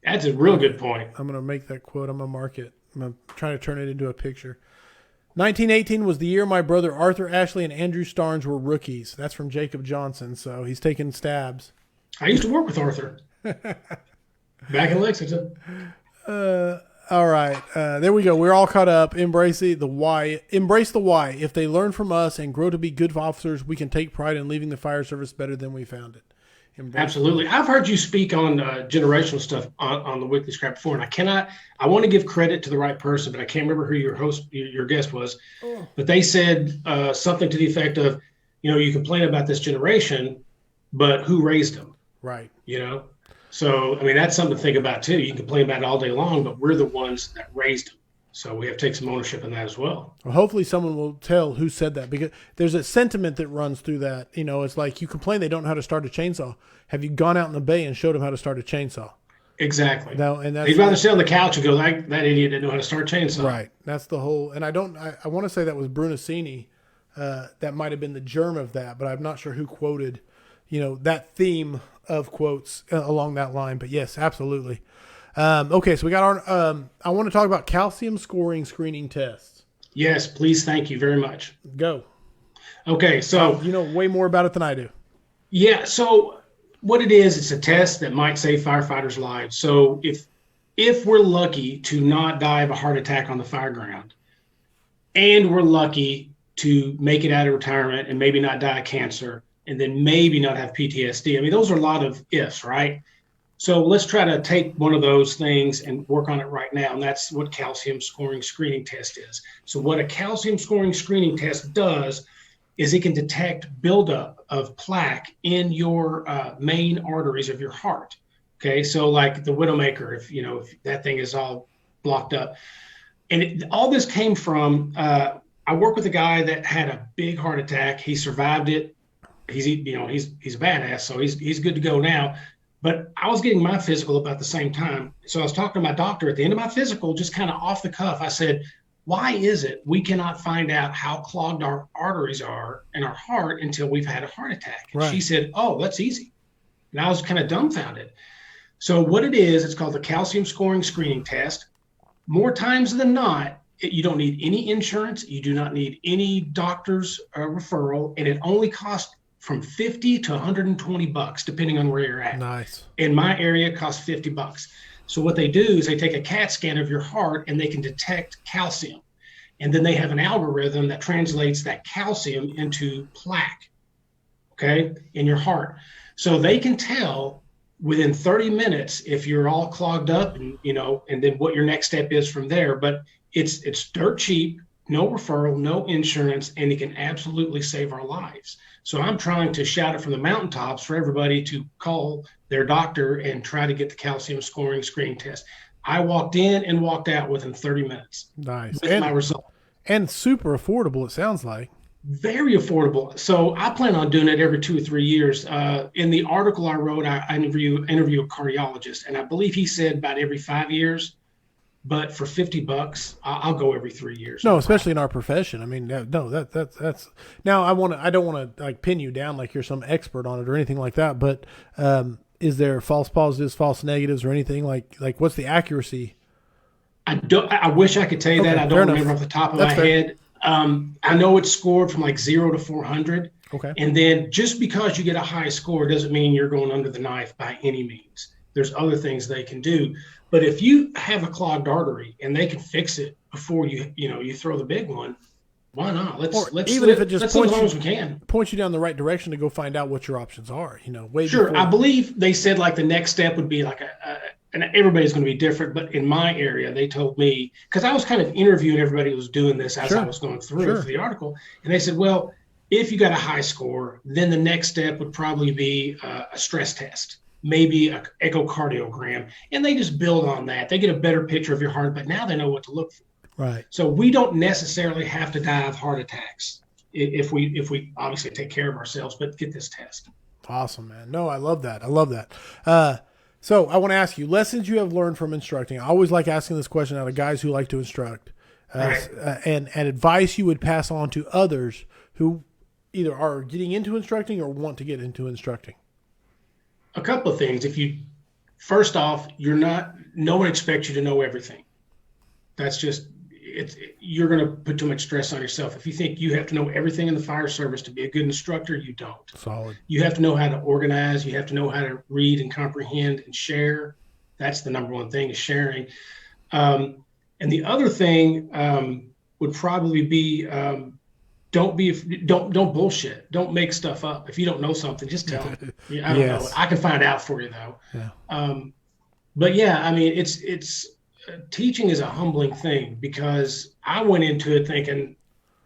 That's a real good point. I'm going to make that quote. I'm going to mark it. I'm going to try to turn it into a picture. 1918 was the year my brother Arthur Ashley and Andrew Starnes were rookies. That's from Jacob Johnson, so he's taking stabs. I used to work with Arthur back in Lexington. All right. There we go. We're all caught up. Embrace the why. Embrace the why. If they learn from us and grow to be good officers, we can take pride in leaving the fire service better than we found it. Absolutely. I've heard you speak on generational stuff on the Weekly Scrap before, and I want to give credit to the right person, but I can't remember who your guest was. Oh. But they said something to the effect of, you complain about this generation, but who raised them? Right. So, I mean, that's something to think about too. You can complain about it all day long, but we're the ones that raised them. So we have to take some ownership in that as well. Well, hopefully someone will tell who said that, because there's a sentiment that runs through that. It's like you complain they don't know how to start a chainsaw. Have you gone out in the bay and showed them how to start a chainsaw? Exactly. No, and that's they'd rather sit on the couch and go, that idiot didn't know how to start a chainsaw. Right. That's the whole. And I want to say that was Brunacini. That might have been the germ of that, but I'm not sure who quoted, that theme of quotes along that line. But yes, absolutely. Okay, so we got our. I want to talk about calcium scoring screening tests. Yes, please. Thank you very much. Go. Okay, so you know way more about it than I do. Yeah. So what it is, it's a test that might save firefighters' lives. So if we're lucky to not die of a heart attack on the fire ground, and we're lucky to make it out of retirement and maybe not die of cancer, and then maybe not have PTSD. I mean, those are a lot of ifs, right? So let's try to take one of those things and work on it right now. And that's what calcium scoring screening test is. So what a calcium scoring screening test does is it can detect buildup of plaque in your main arteries of your heart. Okay. So like the Widowmaker, if that thing is all blocked up. And all this came from, I work with a guy that had a big heart attack. He survived it. He's a badass. So he's good to go now. But I was getting my physical about the same time. So I was talking to my doctor at the end of my physical, just kind of off the cuff. I said, why is it we cannot find out how clogged our arteries are in our heart until we've had a heart attack? Right. She said, oh, that's easy. And I was kind of dumbfounded. So what it is, it's called the calcium scoring screening test. More times than not, you don't need any insurance. You do not need any doctor's referral. And it only costs from $50 to $120, depending on where you're at. Nice. In my area, it costs $50. So what they do is they take a CAT scan of your heart and they can detect calcium. And then they have an algorithm that translates that calcium into plaque, okay, in your heart. So they can tell within 30 minutes if you're all clogged up and then what your next step is from there. But it's dirt cheap, no referral, no insurance, and it can absolutely save our lives. So I'm trying to shout it from the mountaintops for everybody to call their doctor and try to get the calcium scoring screening test. I walked in and walked out within 30 minutes. Nice. With my result. And super affordable, it sounds like. Very affordable. So I plan on doing it every 2 or 3 years. In the article I wrote, I interview a cardiologist, and I believe he said about every 5 years. But for $50, I'll go every 3 years. No, especially in our profession. I mean, no, that's. Now I don't want to like pin you down like you're some expert on it or anything like that. But is there false positives, false negatives, or anything like what's the accuracy? I wish I could tell you that. I don't remember off the top of my head. I know it's scored from like 0 to 400. Okay. And then just because you get a high score doesn't mean you're going under the knife by any means. There's other things they can do. But if you have a clogged artery and they can fix it before you throw the big one, why not? Let's even if it just points as long as we can. Point you down the right direction to go find out what your options are. Sure. Before. I believe they said like the next step would be like and everybody's going to be different. But in my area, they told me, because I was kind of interviewing everybody who was doing this as I was going through for the article, and they said, well, if you got a high score, then the next step would probably be a stress test, maybe an echocardiogram, and they just build on that. They get a better picture of your heart, but now they know what to look for. Right. So we don't necessarily have to die of heart attacks if we obviously take care of ourselves, but get this test. Awesome, man. No, I love that. I love that. So I want to ask you, lessons you have learned from instructing. I always like asking this question out of guys who like to instruct, Right. and advice you would pass on to others who either are getting into instructing or want to get into instructing. A couple of things. First off, no one expects you to know everything. That's just, you're going to put too much stress on yourself. If you think you have to know everything in the fire service to be a good instructor, you don't. Solid. You have to know how to organize. You have to know how to read and comprehend and share. That's the number one thing, is sharing. And the other thing would probably be, don't bullshit. Don't make stuff up. If you don't know something, just tell them. I don't know. I can find out for you though. Yeah. But yeah, I mean, it's teaching is a humbling thing, because I went into it thinking,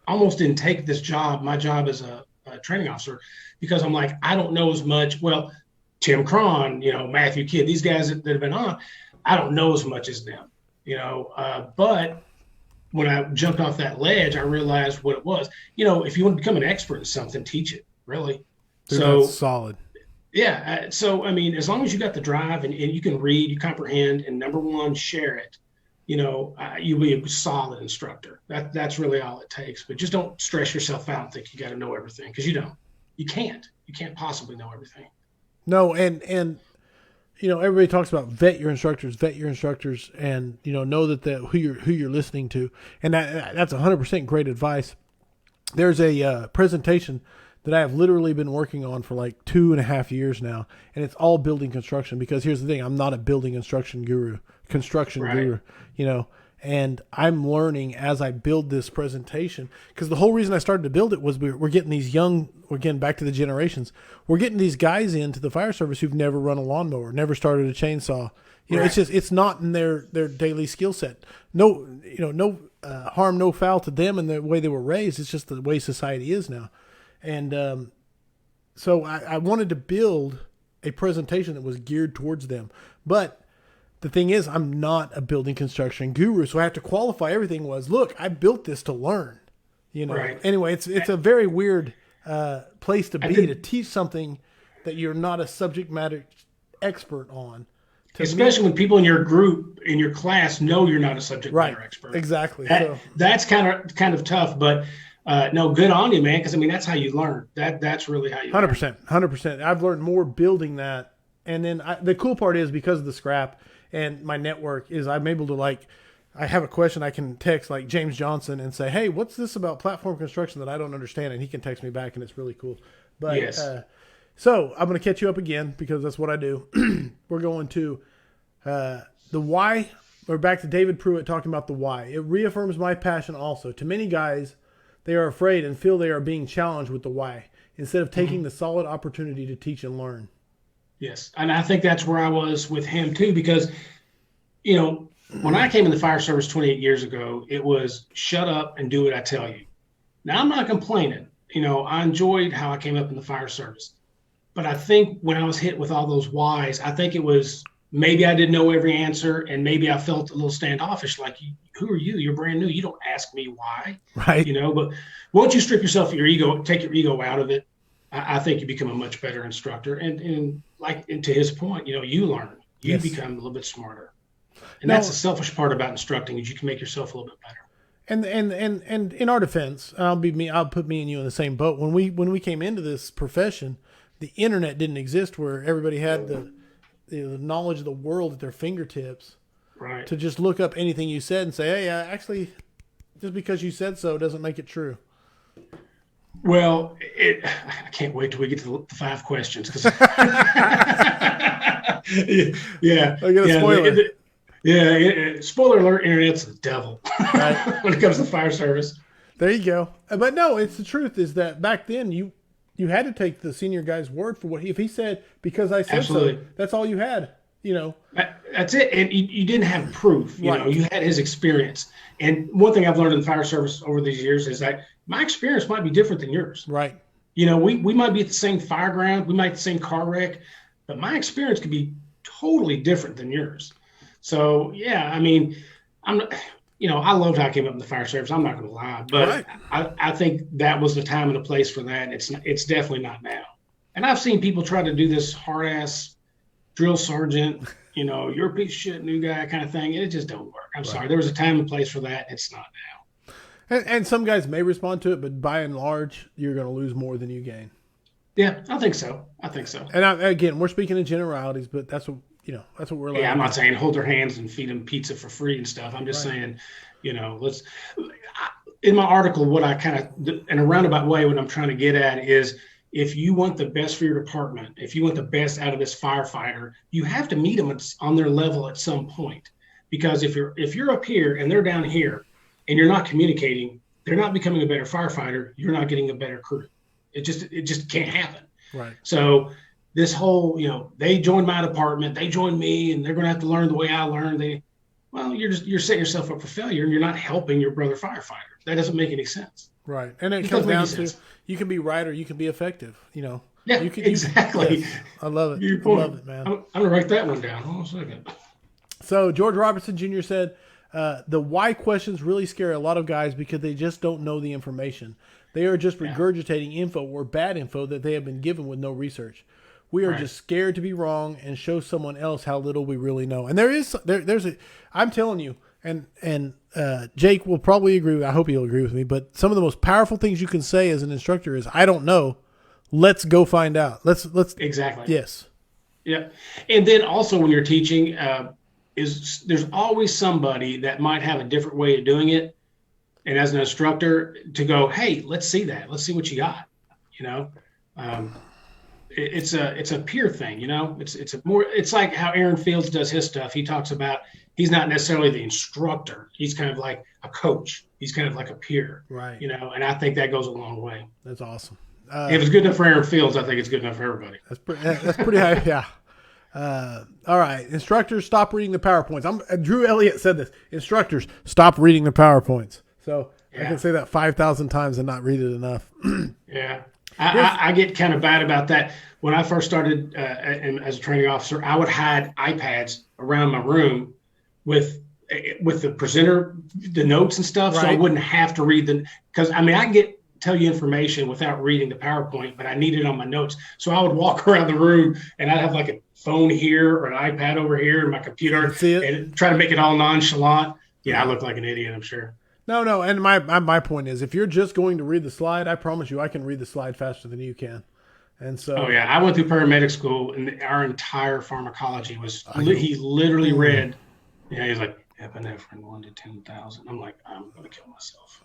almost didn't take this job, my job as a training officer, because I'm like, I don't know as much. Well, Tim Cron, Matthew Kidd, these guys that have been on, I don't know as much as them, but when I jumped off that ledge, I realized what it was. If you want to become an expert in something, teach it, really. Dude, so that's solid. Yeah. So, I mean, as long as you got the drive and you can read, you comprehend, and number one, share it, you'll be a solid instructor. That's really all it takes. But just don't stress yourself out and think you got to know everything, because you don't. You can't possibly know everything. No. And everybody talks about vet your instructors, and, know that who you're listening to. And that's 100% great advice. There's a presentation that I have literally been working on for like 2.5 years now. And it's all building construction, because here's the thing. I'm not a building construction guru, and I'm learning as I build this presentation, because the whole reason I started to build it was we're getting these we're getting back to the generations. We're getting these guys into the fire service who've never run a lawnmower, never started a chainsaw. It's not in their daily skill set. No harm, no foul to them and the way they were raised. It's just the way society is now. And so I wanted to build a presentation that was geared towards them. But the thing is, I'm not a building construction guru, so I have to qualify everything look, I built this to learn. Right. Anyway, it's a very weird place to be, to teach something that you're not a subject matter expert on. Especially when people in your group, in your class, know you're not a subject matter expert. Exactly. That's kind of tough, but no, good on you, man. Because I mean, that's how you learn. That's really how you 100%. I've learned more building that, and then the cool part is, because of the scrap and my network, is I'm able to, I have a question, I can text like James Johnson and say, hey, what's this about platform construction that I don't understand? And he can text me back, and it's really cool. But yes. So I'm going to catch you up again, because that's what I do. We're going to the why. We're back to David Pruitt talking about the why. It reaffirms my passion also. To many guys, they are afraid and feel they are being challenged with the why, instead of taking the solid opportunity to teach and learn. Yes. And I think that's where I was with him too, because, when I came in the fire service 28 years ago, it was shut up and do what I tell you. Now, I'm not complaining. I enjoyed how I came up in the fire service. But I think when I was hit with all those whys, I think it was maybe I didn't know every answer, and maybe I felt a little standoffish, like, who are you? You're brand new. You don't ask me why. Right. But once you strip yourself of your ego, take your ego out of it, I think you become a much better instructor. And to his point, you learn. You become a little bit smarter. And that's the selfish part about instructing, is you can make yourself a little bit better. And in our defense, I'll put me and you in the same boat. When we came into this profession, the internet didn't exist, where everybody had the knowledge of the world at their fingertips. Right. To just look up anything you said and say, hey, actually, just because you said so doesn't make it true. Well, I can't wait till we get to the 5 questions. Cause yeah. I get a spoiler. Spoiler alert, internet's the devil Right. when it comes to fire service. There you go. But no, it's the truth, is that back then you had to take the senior guy's word for if he said, because I said Absolutely. so, that's all you had. That's it. And you didn't have proof. You had his experience. And one thing I've learned in the fire service over these years is that my experience might be different than yours. Right. You know, we might be at the same fire ground, we might be the same car wreck, but my experience could be totally different than yours. So yeah, I mean, I'm you know, I loved how I came up in the fire service. I'm not going to lie, but Right. I think that was the time and the place for that. It's definitely not now. And I've seen people try to do this hard ass drill sergeant, you know, you're a piece of shit, new guy kind of thing. And it just don't work. I'm sorry. There was a time and place for that. It's not now. And some guys may respond to it, but by and large, you're going to lose more than you gain. Yeah, I think so. And again, we're speaking in generalities, but that's what, you know, that's what we're like. Yeah, I'm not saying hold their hands and feed them pizza for free and stuff. I'm just saying, you know, in my article, what I kind of, in a roundabout way, what I'm trying to get at is if you want the best for your department, if you want the best out of this firefighter, you have to meet them on their level at some point. Because if you're up here and they're down here and you're not communicating, they're not becoming a better firefighter. You're not getting a better crew. It just can't happen. Right. So this whole, you know, they joined my department, they joined me, and they're going to have to learn the way I learned. You're setting yourself up for failure, and you're not helping your brother firefighter. That doesn't make any sense. Right. And it comes down to you can be right or you can be effective. You know. Yeah. Exactly. Yes, I love it. I love it, man. I'm gonna write that one down. Hold on a second. So George Robertson Jr. said, the why questions really scare a lot of guys because they just don't know the information. They are just regurgitating info or bad info that they have been given with no research. We are just scared to be wrong and show someone else how little we really know. And I'm telling you, and Jake will probably agree with, I hope he'll agree with me, but some of the most powerful things you can say as an instructor is, I don't know. Let's go find out. Let's Exactly. Yes. Yeah. And then also when you're teaching, there's always somebody that might have a different way of doing it. And as an instructor to go, hey, let's see that. Let's see what you got. You know, it's a peer thing. You know, it's like how Aaron Fields does his stuff. He talks about he's not necessarily the instructor. He's kind of like a coach. He's kind of like a peer. Right. You know, and I think that goes a long way. That's awesome. If it's good enough for Aaron Fields, I think it's good enough for everybody. That's pretty high. Yeah. All right. Instructors, stop reading the PowerPoints. Drew Elliott said this. Instructors, stop reading the PowerPoints. So I can say that 5,000 times and not read it enough. Yeah. I get kind of bad about that. When I first started as a training officer, I would hide iPads around my room with the presenter, the notes and stuff, so I wouldn't have to read them. Because, I mean, I can tell you information without reading the PowerPoint, but I need it on my notes. So I would walk around the room and I'd have like a phone here or an iPad over here and my computer and try to make it all nonchalant. Yeah, I look like an idiot, I'm sure. No. And my point is, if you're just going to read the slide, I promise you I can read the slide faster than you can. And so. Oh, yeah. I went through paramedic school and our entire pharmacology was, he literally read, he was like, epinephrine 1 to 10,000. I'm like, I'm going to kill myself.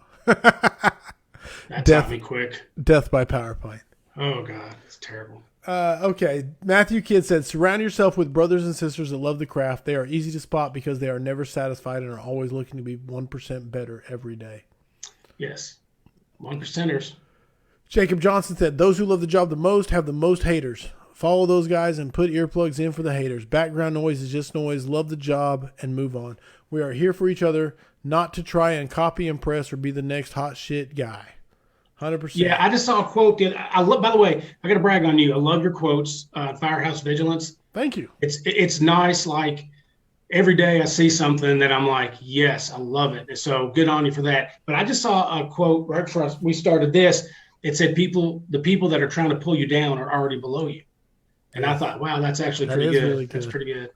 That taught me quick. Death by PowerPoint. Oh, God. It's terrible. Okay. Matthew Kidd said, surround yourself with brothers and sisters that love the craft. They are easy to spot because they are never satisfied and are always looking to be 1% better every day. Yes. 1%ers. Jacob Johnson said, those who love the job the most have the most haters. Follow those guys and put earplugs in for the haters. Background noise is just noise. Love the job and move on. We are here for each other, not to try and copy, impress, or be the next hot shit guy. 100%. Yeah, I just saw a quote. By the way, I got to brag on you. I love your quotes on Firehouse Vigilance. Thank you. It's nice. Like every day I see something that I'm like, yes, I love it. So good on you for that. But I just saw a quote right before we started this. It said, the people that are trying to pull you down are already below you. And I thought, wow, that's actually pretty good. Really good. That's pretty good.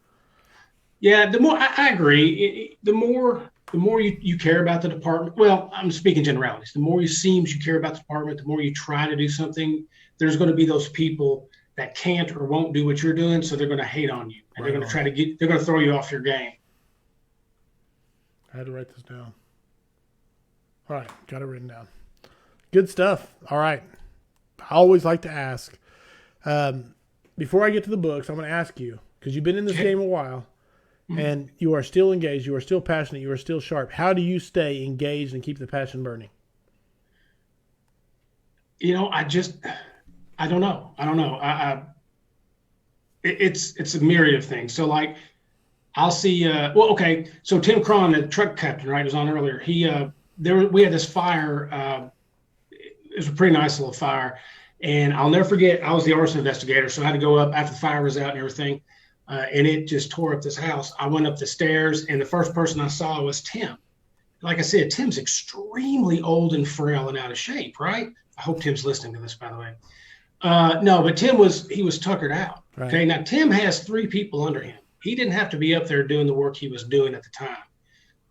Yeah, the more I agree, the more you care about the department. Well, I'm speaking generalities. The more you care about the department, the more you try to do something, there's going to be those people that can't or won't do what you're doing, so they're going to hate on you. And they're going to they're going to throw you off your game. I had to write this down. All right, got it written down. Good stuff. All right. I always like to ask. Before I get to the books, I'm going to ask you, because you've been in this game a while, and you are still engaged, you are still passionate, you are still sharp. How do you stay engaged and keep the passion burning? You know, I don't know. It's a myriad of things. So like, I'll see. So Tim Cron, the truck captain, right, was on earlier. We had this fire was a pretty nice little fire. And I'll never forget, I was the arson investigator, so I had to go up after the fire was out and everything. And it just tore up this house. I went up the stairs, and the first person I saw was Tim. Like I said, Tim's extremely old and frail and out of shape, right? I hope Tim's listening to this, by the way. No, but Tim was tuckered out. Right. Okay, now Tim has 3 people under him. He didn't have to be up there doing the work he was doing at the time.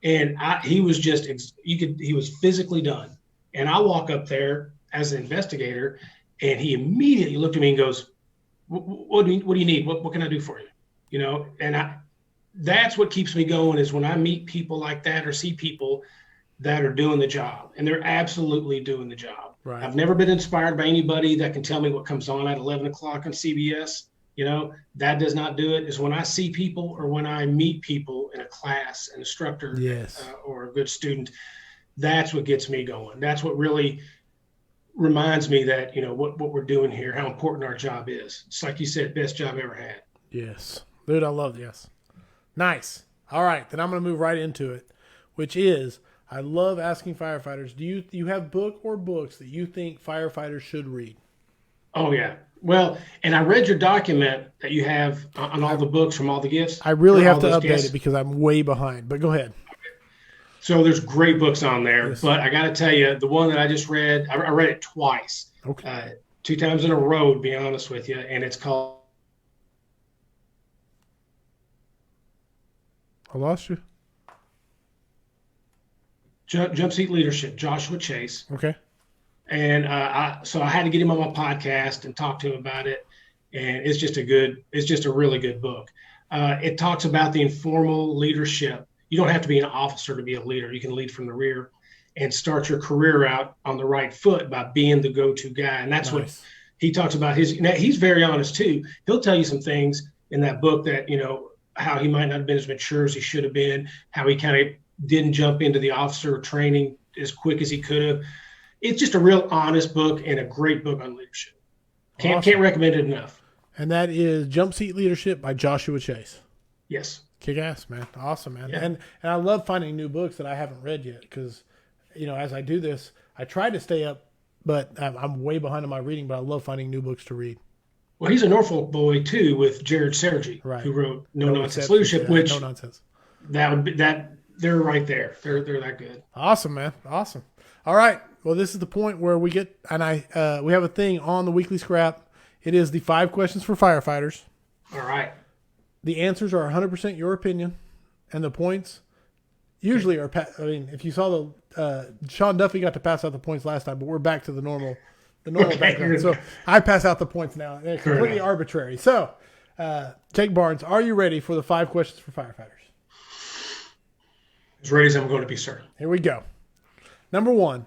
And he was just, he was physically done. And I walk up there as an investigator, and he immediately looked at me and goes, what do you need? What can I do for you? You know, and that's what keeps me going, is when I meet people like that or see people that are doing the job, and they're absolutely doing the job. Right. I've never been inspired by anybody that can tell me what comes on at 11 o'clock on CBS. You know, that does not do it. Is when I see people or when I meet people in a class, an instructor, yes, or a good student, that's what gets me going. That's what really reminds me that, you know, what we're doing here, how important our job is. It's like you said, best job ever had. Yes. Dude, I love this. Nice. All right. Then I'm going to move right into it, which is, I love asking firefighters, do you have book or books that you think firefighters should read? Oh, yeah. Well, and I read your document that you have on all the books from all the gifts. I really have to update it because I'm way behind, but go ahead. So there's great books on there, yes. But I got to tell you, the one that I just read, I read it twice, 2 times in a row, to be honest with you, and it's called. I lost you. Jump Seat Leadership, Joshua Chase. Okay. And so I had to get him on my podcast and talk to him about it. And it's just a really good book. It talks about the informal leadership. You don't have to be an officer to be a leader. You can lead from the rear and start your career out on the right foot by being the go-to guy. And that's nice. What he talks about. He's very honest too. He'll tell you some things in that book that, you know, how he might not have been as mature as he should have been, how he kind of didn't jump into the officer training as quick as he could have. It's just a real honest book and a great book on leadership. Can't recommend it enough. And that is Jump Seat Leadership by Joshua Chase. Yes. Kick ass, man. Awesome, man. Yeah. And I love finding new books that I haven't read yet because, you know, as I do this, I try to stay up, but I'm way behind on my reading, but I love finding new books to read. Well, he's a Norfolk boy, too, with Jared Sergi, right, who wrote No Nonsense Leadership, which No Nonsense. That would be that. They're right there. They're that good. Awesome, man. Awesome. All right. Well, this is the point where we get, and we have a thing on the weekly scrap. It is the 5 questions for firefighters. All right. The answers are 100% your opinion, and the points usually are. If you saw Sean Duffy got to pass out the points last time, but we're back to the normal background. So I pass out the points now. They're completely arbitrary. So, Jake Barnes, are you ready for the 5 questions for firefighters? As ready as I'm going to be, sir. Here we go. Number 1,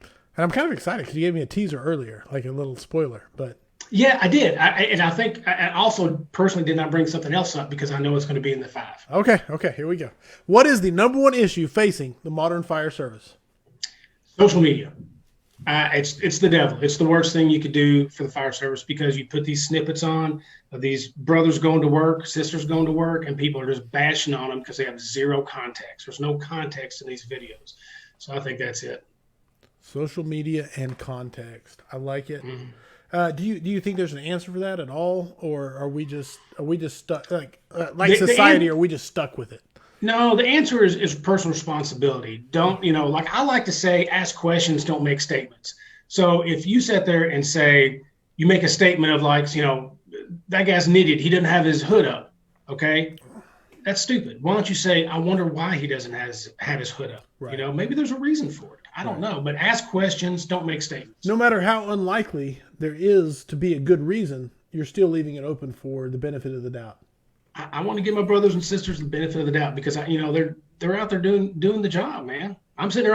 and I'm kind of excited because you gave me a teaser earlier, like a little spoiler. But yeah, I did. I think I also personally did not bring something else up because I know it's going to be in the 5. Okay. Here we go. What is the number 1 issue facing the modern fire service? Social media. It's the devil. It's the worst thing you could do for the fire service because you put these snippets on of these brothers going to work, sisters going to work, and people are just bashing on them because they have zero context. There's no context in these videos. So I think that's it. Social media and context. I like it. Mm-hmm. Do you think there's an answer for that at all, or are we just stuck like society? Are we just stuck with it? No, the answer is personal responsibility. Don't, like I like to say, ask questions, don't make statements. So if you sit there and say, you make a statement of like, that guy's an idiot, he doesn't have his hood up. Okay. That's stupid. Why don't you say, I wonder why he doesn't have his hood up? Right. Maybe there's a reason for it. I don't know, but ask questions, don't make statements. No matter how unlikely there is to be a good reason, you're still leaving it open for the benefit of the doubt. I want to give my brothers and sisters the benefit of the doubt because they're out there doing the job, man. I'm sitting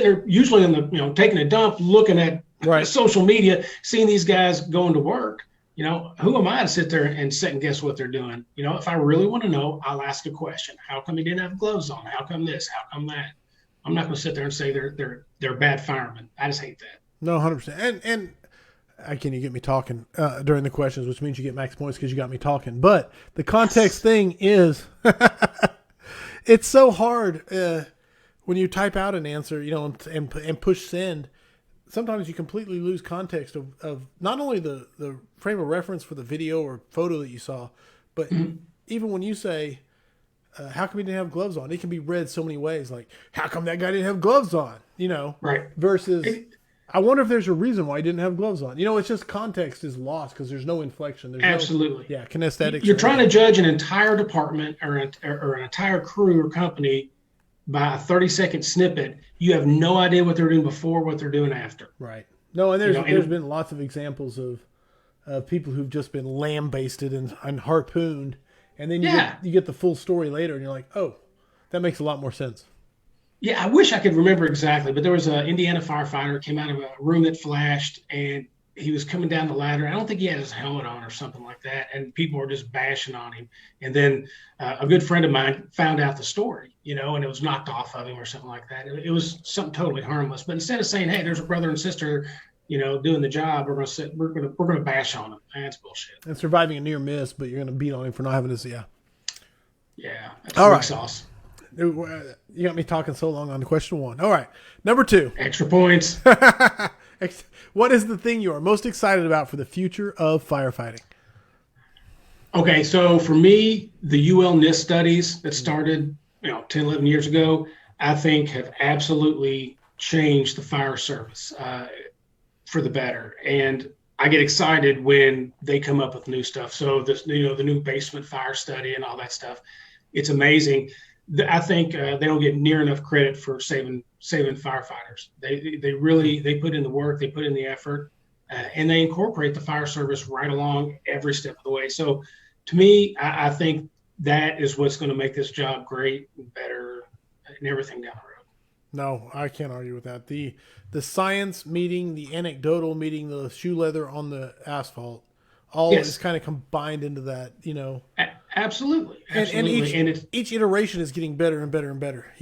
there usually in the taking a dump, looking at social media, seeing these guys going to work. Who am I to sit there and second guess what they're doing? If I really want to know, I'll ask a question. How come he didn't have gloves on? How come this? How come that? I'm not going to sit there and say they're bad firemen. I just hate that. No, 100%. And can you get me talking during the questions, which means you get max points because you got me talking. But the context thing is, it's so hard when you type out an answer, and push send. sometimes you completely lose context of not only the frame of reference for the video or photo that you saw, but even when you say, how come he didn't have gloves on? It can be read so many ways. Like, how come that guy didn't have gloves on? Right. Versus, I wonder if there's a reason why he didn't have gloves on. It's just context is lost because there's no inflection. There's Absolutely. Kinesthetics. You're trying to judge an entire department or an entire crew or company by a 30-second snippet. You have no idea what they're doing before, what they're doing after. Right. No, and there's been lots of examples of people who've just been lambasted and harpooned. And then you get the full story later, and you're like, oh, that makes a lot more sense. Yeah, I wish I could remember exactly, but there was an Indiana firefighter came out of a room that flashed, and he was coming down the ladder. I don't think he had his helmet on or something like that, and people were just bashing on him. And then a good friend of mine found out the story, and it was knocked off of him or something like that. It was something totally harmless. But instead of saying, hey, there's a brother and sister, doing the job, we're gonna bash on him. That's bullshit. And surviving a near miss, but you're gonna beat on him for not having this. Yeah. Yeah. That's all right. Sauce. You got me talking so long on question 1. All right, number 2. Extra points. What is the thing you are most excited about for the future of firefighting? Okay, so for me, the UL NIST studies that started, 10, 11 years ago, I think have absolutely changed the fire service for the better. And I get excited when they come up with new stuff. So this, the new basement fire study and all that stuff, it's amazing. I think they don't get near enough credit for saving firefighters. They really put in the work, they put in the effort, and they incorporate the fire service right along every step of the way. So to me, I think that is what's going to make this job great and better and everything down the road. No, I can't argue with that. The science meeting the anecdotal meeting the shoe leather on the asphalt, all is kind of combined into that, Absolutely. And each iteration is getting better and better and better,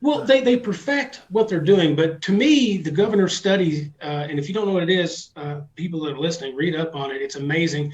Well, they perfect what they're doing, but to me, the governor's study, and if you don't know what it is, people that are listening, read up on it. It's amazing.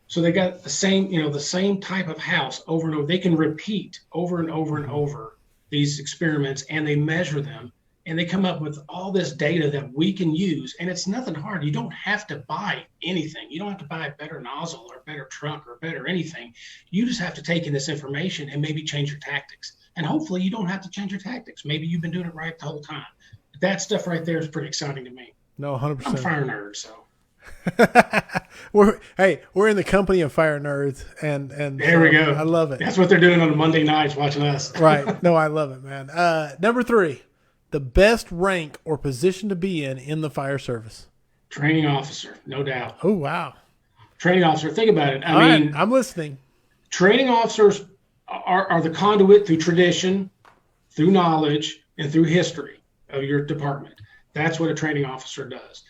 So they got the same type of house over and over. They can repeat over and over and over these experiments, and they measure them, and they come up with all this data that we can use. And it's nothing hard. You don't have to buy anything. You don't have to buy a better nozzle or a better truck or better anything. You just have to take in this information and maybe change your tactics. And hopefully you don't have to change your tactics. Maybe you've been doing it right the whole time. That stuff right there is pretty exciting to me. No, 100%. I'm a fire nerd, so. we're in the company of fire nerds, and there we go. I love it. That's what they're doing on Monday nights, watching us. Right. No, I love it, man. Number 3, the best rank or position to be in the fire service. Training officer, no doubt. Oh, wow. Training officer. Think about it. I mean, I'm listening. Training officers are the conduit through tradition, through knowledge, and through history of your department. That's what a training officer does.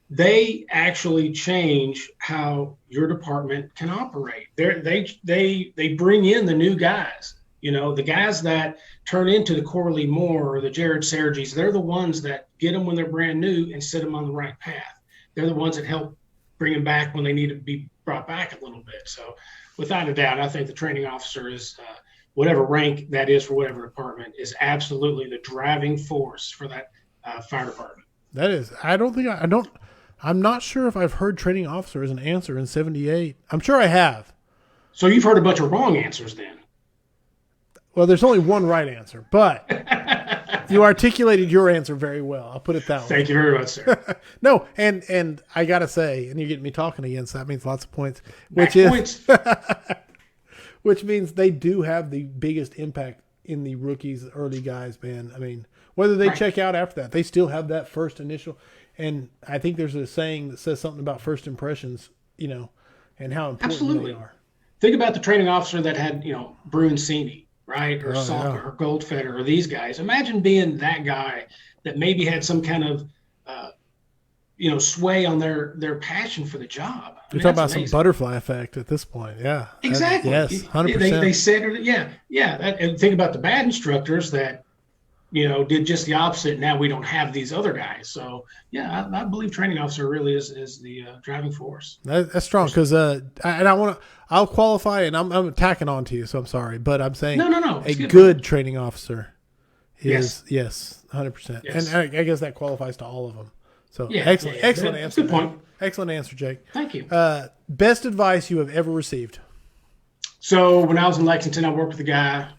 They actually change how your department can operate. They bring in the new guys. The guys that turn into the Corley Moore or the Jared Sergis, they're the ones that get them when they're brand new and set them on the right path. They're the ones that help bring them back when they need to be brought back a little bit. So without a doubt, I think the training officer is whatever rank that is for whatever department is absolutely the driving force for that fire department. That is, I'm not sure if I've heard training officer as an answer in 78. I'm sure I have. So you've heard a bunch of wrong answers then. Well, there's only one right answer, but you articulated your answer very well. I'll put it that way. Thank you very much, sir. No, and I got to say, and you're getting me talking again, so that means lots of points. Which means they do have the biggest impact in the rookies, early guys, man. I mean, whether they check out after that, they still have that first initial. And I think there's a saying that says something about first impressions, and how important they are. Think about the training officer that had, Bruncini, right? Or Salka or Goldfeder or these guys. Imagine being that guy that maybe had some kind of, sway on their passion for the job. You're talking about some butterfly effect at this point. Yeah. Exactly. Yes, 100%. They said, and think about the bad instructors that, did just the opposite. Now we don't have these other guys. So, I believe training officer really is the driving force. That's strong because I'll qualify, and I'm tacking on to you, so I'm sorry. But I'm saying no. A good training officer is, yes 100%. Yes. And I guess that qualifies to all of them. So Yeah, excellent that's answer. a good point. Excellent answer, Jake. Thank you. Best advice you have ever received? So when I was in Lexington, I worked with a guy,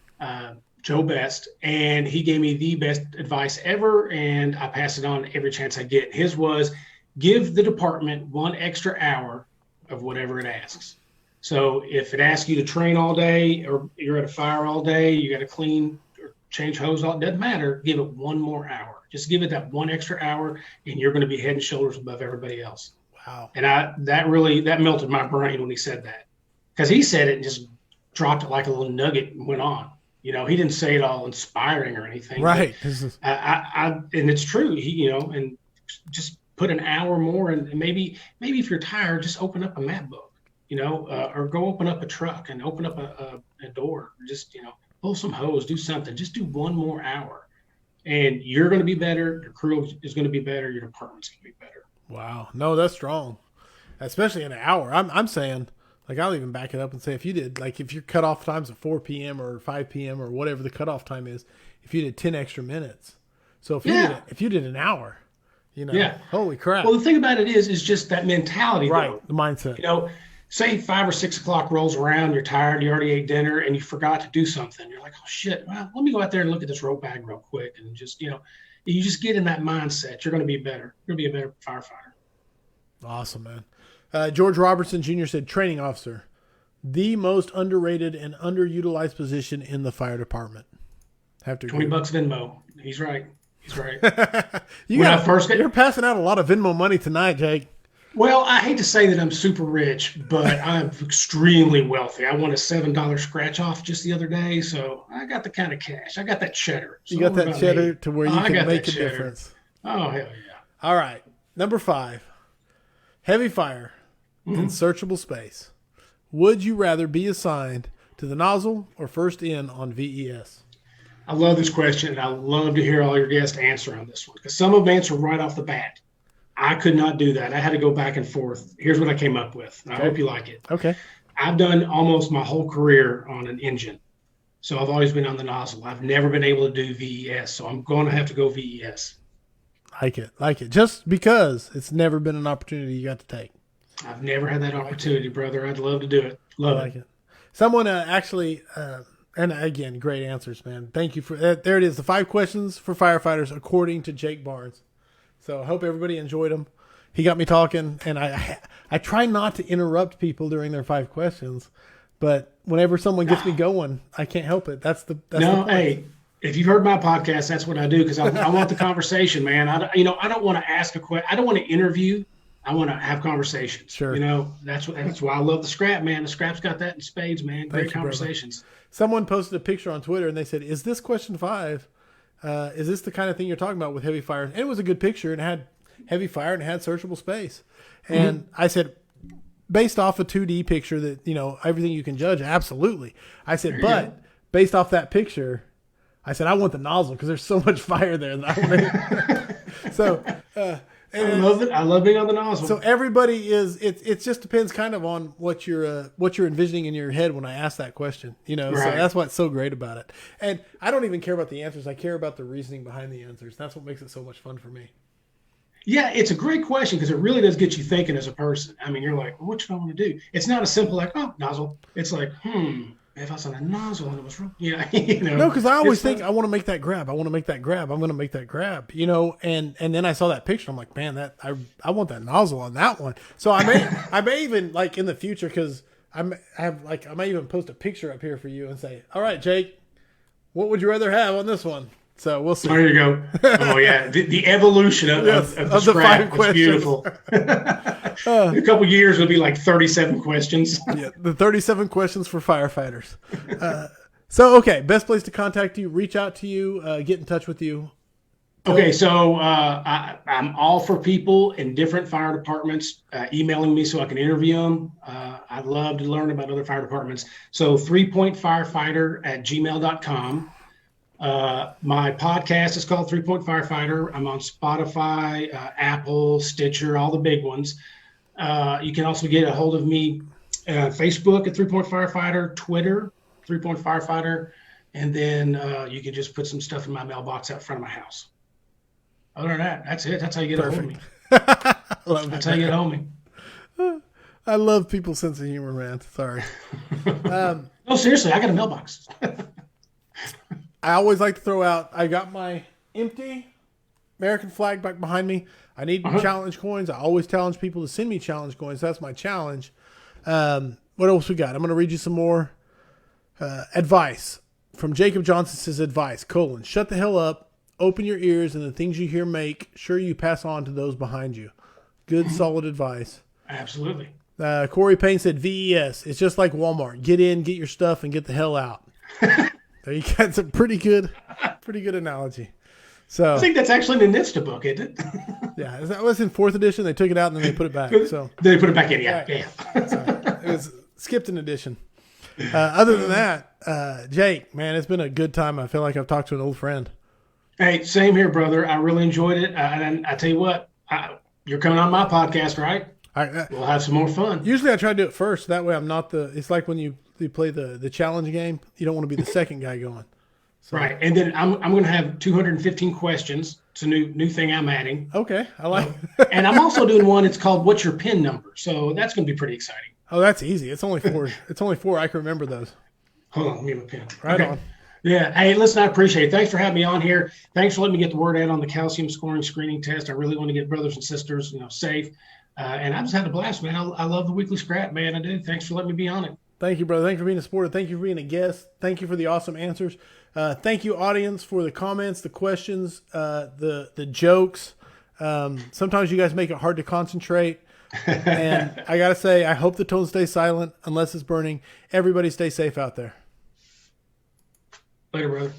Joe Best, and he gave me the best advice ever, and I pass it on every chance I get. His was, give the department 1 extra hour of whatever it asks. So if it asks you to train all day, or you're at a fire all day, you got to clean or change hose, all, it doesn't matter. Give it 1 more hour. Just give it that 1 extra hour, and you're going to be head and shoulders above everybody else. Wow. And that melted my brain when he said that, because he said it and just dropped it like a little nugget and went on. He didn't say it all inspiring or anything. Right. And it's true. And just put an hour more, and maybe if you're tired, just open up a map book, or go open up a truck and open up a door. Just, pull some hose, do something. Just do 1 more hour, and you're going to be better. Your crew is going to be better. Your department's going to be better. Wow. No, that's strong, especially in an hour. I'm saying, like, I'll even back it up and say, if your cutoff time's at 4 p.m. or 5 p.m. or whatever the cutoff time is, if you did 10 extra minutes. So if you did an hour, holy crap. Well, the thing about it is just that mentality, right? Though. The mindset. Say 5 or 6 o'clock rolls around, you're tired, you already ate dinner, and you forgot to do something. You're like, oh shit, well, let me go out there and look at this rope bag real quick, and just, you just get in that mindset. You're going to be better. You're going to be a better firefighter. Awesome, man. George Robertson Jr. said, training officer, the most underrated and underutilized position in the fire department. Have to $20 Venmo. He's right. You're passing out a lot of Venmo money tonight, Jake. Well, I hate to say that I'm super rich, but I'm extremely wealthy. I won a $7 scratch off just the other day, so I got the kind of cash. I got that cheddar. So you got that cheddar to where you can make a difference. Oh, hell yeah. All right. Number 5, heavy fire in searchable space. Would you rather be assigned to the nozzle or first in on VES? I love this question, and I love to hear all your guests answer on this one, because some of them answer right off the bat. I could not do that. I had to go back and forth. Here's what I came up with. I hope you like it. Okay. I've done almost my whole career on an engine. So I've always been on the nozzle. I've never been able to do VES. So I'm going to have to go VES. Like it. Just because it's never been an opportunity you got to take. I've never had that opportunity, brother. I'd love to do it. Love it. Someone actually, and again, great answers, man. Thank you for that. There it is. The 5 questions for firefighters according to Jake Barnes. So I hope everybody enjoyed them. He got me talking, and I try not to interrupt people during their 5 questions, but whenever someone gets me going, I can't help it. That's the point. Hey, if you've heard my podcast, that's what I do, because I want the conversation, man. I don't want to ask a question. I don't want to interview. I want to have conversations. Sure. That's why I love the scrap, man. The scrap's got that in spades, man. Great conversations. Brother. Someone posted a picture on Twitter, and they said, "Is this question 5? Is this the kind of thing you're talking about with heavy fire?" And it was a good picture, and it had heavy fire and it had searchable space. And I said, based off a 2D picture that, everything you can judge, absolutely. I said, but based off that picture, I said, I want the nozzle because there's so much fire there that I want. So, I love it. I love being on the nozzle. So everybody is. It just depends kind of on what you're envisioning in your head when I ask that question. Right. So that's what's so great about it. And I don't even care about the answers. I care about the reasoning behind the answers. That's what makes it so much fun for me. Yeah, it's a great question because it really does get you thinking as a person. I mean, you're like, what should I want to do? It's not a simple like, oh, nozzle. It's like, if I was on a nozzle and it was, No, because I always think I want to make that grab. I want to make that grab. I'm going to make that grab. And then I saw that picture. I'm like, man, I want that nozzle on that one. So I may even like in the future, because I may even post a picture up here for you and say, all right, Jake, what would you rather have on this one? So we'll see. There you go. Oh yeah, the evolution of the scrap is beautiful. A couple of years will be like 37 questions. Yeah, the 37 questions for firefighters. So okay, best place to contact you, reach out to you, get in touch with you. Okay, so I'm all for people in different fire departments emailing me so I can interview them. I'd love to learn about other fire departments. So 3pointfirefighter@gmail.com. My podcast is called 3-Point Firefighter. I'm on Spotify, Apple, Stitcher, all the big ones. You can also get a hold of me Facebook at 3-Point Firefighter, Twitter, 3-Point Firefighter, and then you can just put some stuff in my mailbox out front of my house. Other than that, that's it. That's how you get a hold of me. Love I it, tell you, man. homie. I love people's sense of humor, man. Sorry. No, seriously, I got a mailbox. I always like to throw out, I got my empty American flag back behind me. I need challenge coins. I always challenge people to send me challenge coins. That's my challenge. What else we got? I'm going to read you some more advice from Jacob Johnson. Says advice, shut the hell up, open your ears, and the things you hear make sure you pass on to those behind you. Good, solid advice. Absolutely. Corey Payne said VES. It's just like Walmart. Get in, get your stuff, and get the hell out. There you got some pretty good analogy. So I think that's actually in the Insta book, isn't it? yeah, that was in 4th edition. They took it out and then they put it back. So They put it back in, yeah. Right. Yeah. So it was skipped an edition. Other than that, Jake, man, it's been a good time. I feel like I've talked to an old friend. Hey, same here, brother. I really enjoyed it. And I tell you what, you're coming on my podcast, right? We'll have some more fun. Usually I try to do it first. That way I'm not it's like when you play the challenge game. You don't want to be the second guy going. So. Right. And then I'm going to have 215 questions. It's a new thing I'm adding. Okay. I like And I'm also doing one. It's called What's Your PIN Number? So that's going to be pretty exciting. Oh, that's easy. It's only 4. It's only 4. I can remember those. Hold on. Let me get my pen. Right on. Yeah. Hey, listen, I appreciate it. Thanks for having me on here. Thanks for letting me get the word out on the calcium scoring screening test. I really want to get brothers and sisters, safe. And I just had a blast, man. I love the weekly scrap, man. I do. Thanks for letting me be on it. Thank you, brother. Thank you for being a supporter. Thank you for being a guest. Thank you for the awesome answers. Thank you, audience, for the comments, the questions, the jokes. Sometimes you guys make it hard to concentrate. And I got to say, I hope the tone stays silent unless it's burning. Everybody stay safe out there. Later, brother.